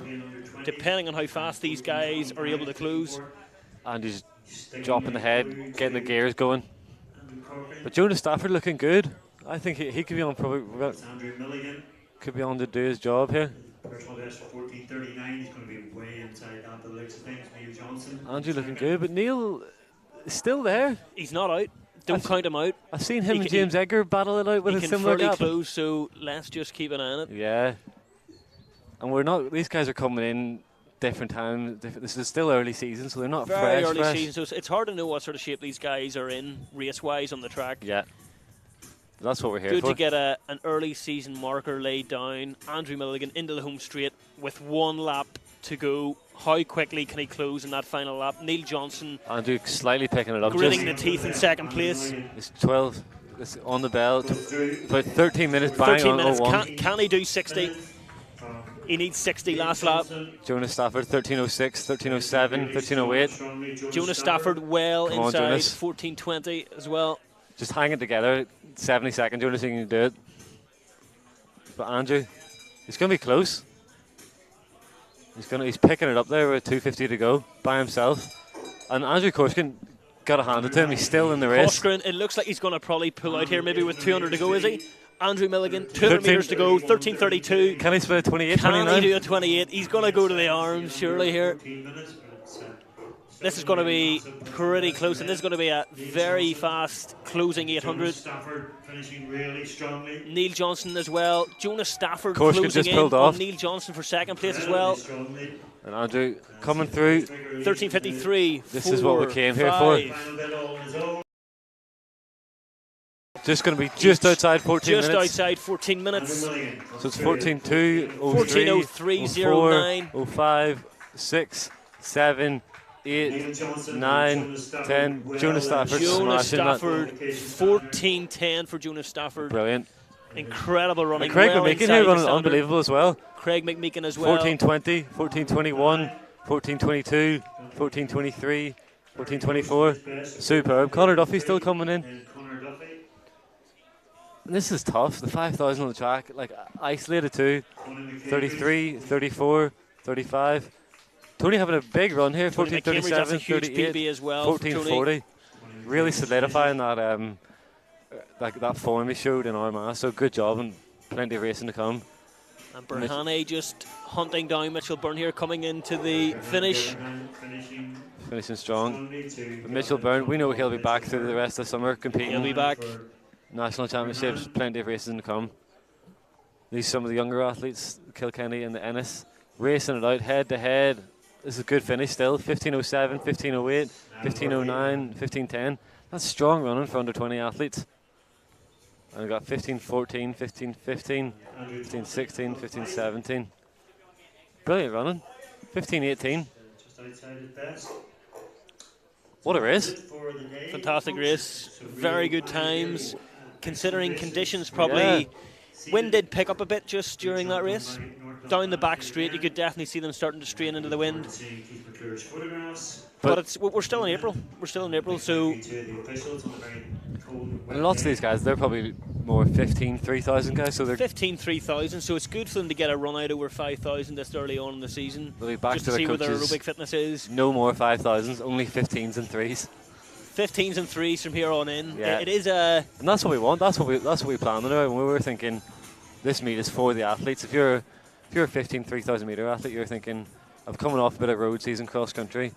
depending on how fast these guys are able to close. And he's dropping the head, getting the gears going. But Jonas Stafford looking good. I think he could be on Andrew Milligan. could be on to do his job here. Personal best for 14:39. He's going to be way inside that by the looks of things. Neil Johnson. Andrew looking good, but Neil is still there. He's not out. Don't count him out. I've seen him He and can- James Edgar battle it out with He a can similar fairly gap. close, so let's just keep an eye on it. Yeah. And we're not, these guys are coming in different times. This is still early season, so they're not Very fresh. early season, so it's hard to know what sort of shape these guys are in race-wise on the track. Yeah. That's what we're here Good for. to get an early season marker laid down. Andrew Milligan into the home straight with 1 lap to go. How quickly can he close in that final lap? Neil Johnson Andrew slightly picking it up. gritting the Just, teeth in second place. it's 12. It's on the bell. About 13 minutes. Bang 13 on minutes. 01. Can he do 60? He needs 60 last lap. Jonas Stafford 13:06, 13:07, 13:08. Jonas Stafford well Come on, inside Jonas. 14:20 as well. Just hang it together. 70 seconds. Jonas, you can do it. But Andrew, he's going to be close. He's picking it up there with 2:50 to go by himself. And Andrew Korskin, got to hand it to him. He's still in the race. Coscoran, it looks like he's going to probably pull out here maybe with 200 to go, is he? Andrew Milligan, 200 13 metres to go, 13:32. Can he split a 28, Can he 29? do a 28? He's going to go to the arms, surely, here. This is going to be pretty close, and this is going to be a very fast closing 800. Stafford finishing really strongly. Neil Johnson as well. Jonas Stafford Korskin closing just in pulled on off. Neil Johnson for second place as well. Strongly. And Andrew coming through. 13:53. This is what we came here for. Final bit all on his own. Just going to be just outside 14 Just minutes. outside 14 minutes. Milligan. So it's 14:02, 14:03, 04, 05, 6, 7, 8, Neil Johnson, 9, Jonas Stafford 10. well Jonas in. Stafford Jonas smashing that. Stafford, 14:10 for Jonas Stafford. Brilliant. Incredible running. And Craig well McMeekin inside here the running standard. unbelievable as well. Craig McMeekin as well. 14:20, 14:21, 14:22, 14:23, 14:24. Superb. Connor Duffy still coming in. And Connor Duffy. And this is tough. The 5,000 on the track, like isolated too. Conor McCabe. 33, 34, 35. Tony having a big run here. Tony McCambridge, that's 14:37, a huge 38, PB as well for Tony. 14:40. Really solidifying that form he showed in Armagh. So good job and plenty of racing to come. And Berhane just hunting down Mitchell Byrne here, coming into the finish. Finishing strong. But Mitchell Byrne, we know he'll be back through the rest of the summer competing. He'll be back. National championships, plenty of racing to come. These some of the younger athletes, Kilkenny and the Ennis, racing it out head to head. This is a good finish still. 15:07, 15:08, 15:09, 15:10. That's strong running for under 20 athletes. And we've got 15:14, 15:15, 15:16, 15:17. Brilliant running. 15:18. Just outside at best. What a race. For the day, Fantastic folks. race. So Very good times. Considering conditions, probably Yeah. wind did pick up a bit just during that race. Down the back straight, you could definitely see them starting to strain into the wind. But we're still in April. We're still in April, so And lots of these guys, they're probably more 15, 3,000 guys, so they're 15, 3,000. So it's good for them to get a run out over 5,000 this early on in the season. they'll be back Just to to see their what their coaches. aerobic fitness is. No more 5,000s, only 15s and 3s. 15s and 3s from here on in. Yeah. It is a And that's what we want. That's what we planned on. And we were thinking, this meet is for the athletes. If you're a 15, 3,000 meter athlete, you're thinking, I'm coming off a bit of road season cross country.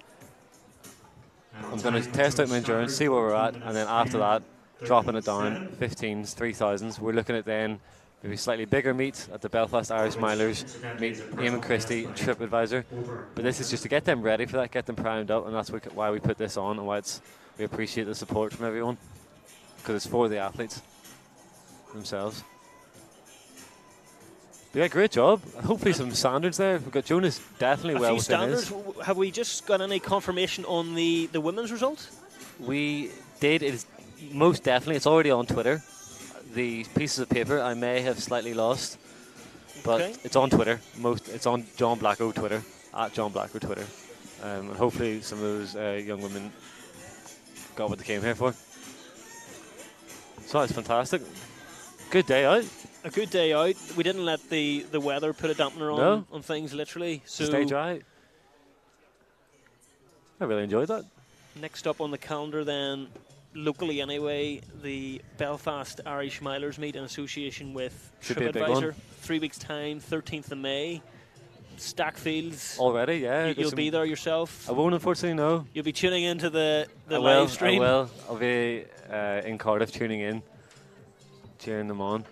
I'm going to test out my endurance, see where we're at, and then after that, dropping it down, 15s, 3,000s. We're looking at then maybe slightly bigger meets at the Belfast Irish Milers, meet Eamon Christie and TripAdvisor. But this is just to get them ready for that, get them primed up, and that's why we put this on and why we appreciate the support from everyone, because it's for the athletes themselves. But yeah, great job. Hopefully some standards there. We've got Jonas definitely a well few within standards. his. Have we just got any confirmation on the women's result? We did. It is most definitely. It's already on Twitter. The pieces of paper I may have slightly lost, but Okay. it's on Twitter. It's on John Blacko Twitter, at John Blacko Twitter, and hopefully some of those young women got what they came here for. So it's fantastic. Good day out. A good day out. We didn't let the weather put a dampener No. on things, literally. So Stay dry. I really enjoyed that. next up on the calendar then, locally anyway, the Belfast Irish Milers meet in association with Should be a big one. TripAdvisor. 3 weeks' time, 13th of May. Stackfields. Already, yeah. You'll be there yourself. I won't, unfortunately, no. You'll be tuning into the I will, live stream. I will. I'll be in Cardiff tuning in, cheering them on.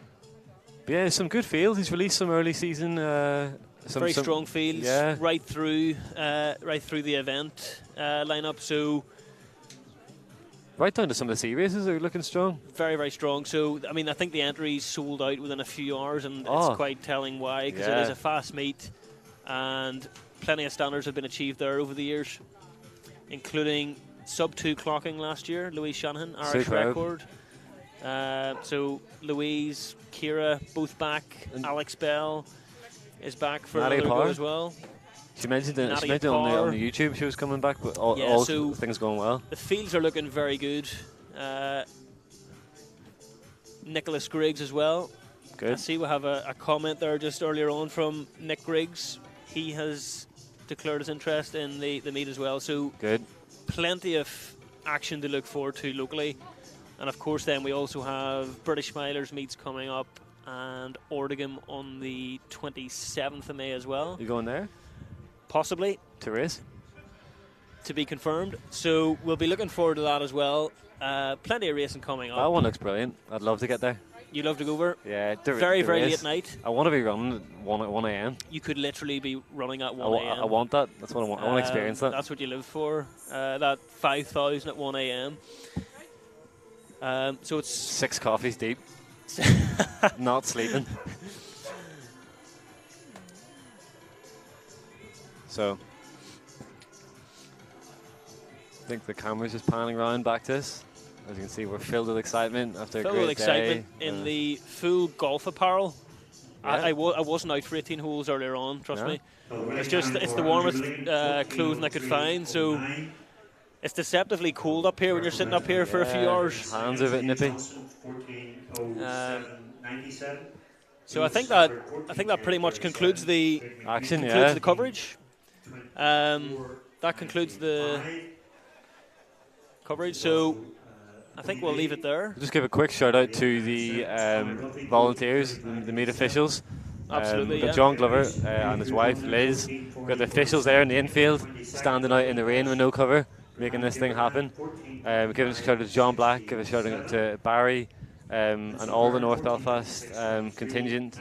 But yeah, some good fields. He's released some early season. Very strong fields, yeah. right through the event lineup. So Right down to some of the C races are looking strong. very, very strong. So I mean, I think the entries sold out within a few hours, and Oh. it's quite telling why, because Yeah. it is a fast meet, and plenty of standards have been achieved there over the years, including sub-2 clocking last year. Louise Shanahan, Irish Superb. record. So Louise, Kira, both back. And Alex Bell is back for Nadia another Parr. go as well. She mentioned it. She Nadia mentioned it on Parr. the YouTube. She was coming back, but all, Yeah, all so- things going well. The fields are looking very good. Nicholas Griggs as well. I Good. see we have a comment there just earlier on from Nick Griggs. He has declared his interest in the meet as well. So Good. plenty of action to look forward to locally. And of course then we also have British Milers meets coming up and Ordegam on the 27th of May as well. You going there Possibly to race? to be confirmed. So we'll be looking forward to that as well. Plenty of racing coming That up. one looks brilliant. I'd love to get there. You love to go over? Yeah. Very, very race. late night. I want to be running at 1 a.m. You could literally be running at 1 I a.m. want that. That's what I want. I want to experience that. That's what you live for. That 5,000 at 1 a.m. So it's 6 coffees deep. Not sleeping. So, I think the camera's just panning around back to us. As you can see, we're filled with excitement after filled a great with excitement day. in the full golf apparel. I wasn't out for 18 holes earlier on, trust Yeah. me. It's the warmest clothing I could find, so it's deceptively cold up here when you're sitting up here for a few hours. Hands are a bit nippy. So I think that pretty much concludes the Action, the coverage. That concludes the coverage. So I think we'll leave it there. Just give a quick shout out to the volunteers, the meet officials. Absolutely, we've got yeah. John Glover and his wife Liz. We've got the officials there in the infield, standing out in the rain with no cover, making this thing happen. Give a shout out to John Black, give a shout out to Barry, and all the North Belfast contingent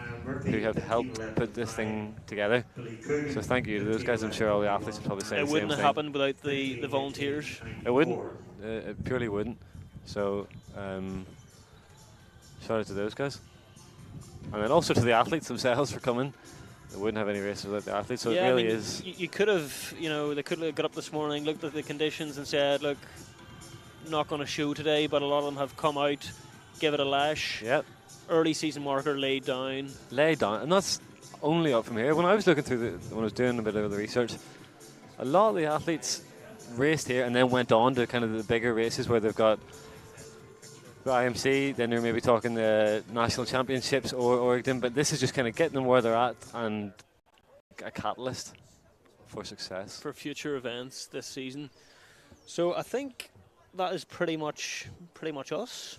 who have helped put this thing together. So thank you to those guys. I'm sure all the athletes would probably say the It same wouldn't have thing. happened without the volunteers. It wouldn't. It purely wouldn't. So shout out to those guys. And then also to the athletes themselves for coming. They wouldn't have any races without the athletes, so Yeah, it really I mean, is. You could have, they could have got up this morning, looked at the conditions and said, look, not going to show today, but a lot of them have come out, give it a lash. Yep. Early season marker laid down. Laid down. And that's only up from here. When I was looking through when I was doing a bit of the research, a lot of the athletes raced here and then went on to kind of the bigger races where they've got the IMC, then they're maybe talking the national championships or Oregon, but this is just kind of getting them where they're at and a catalyst for success. For future events this season. So I think that is pretty much us.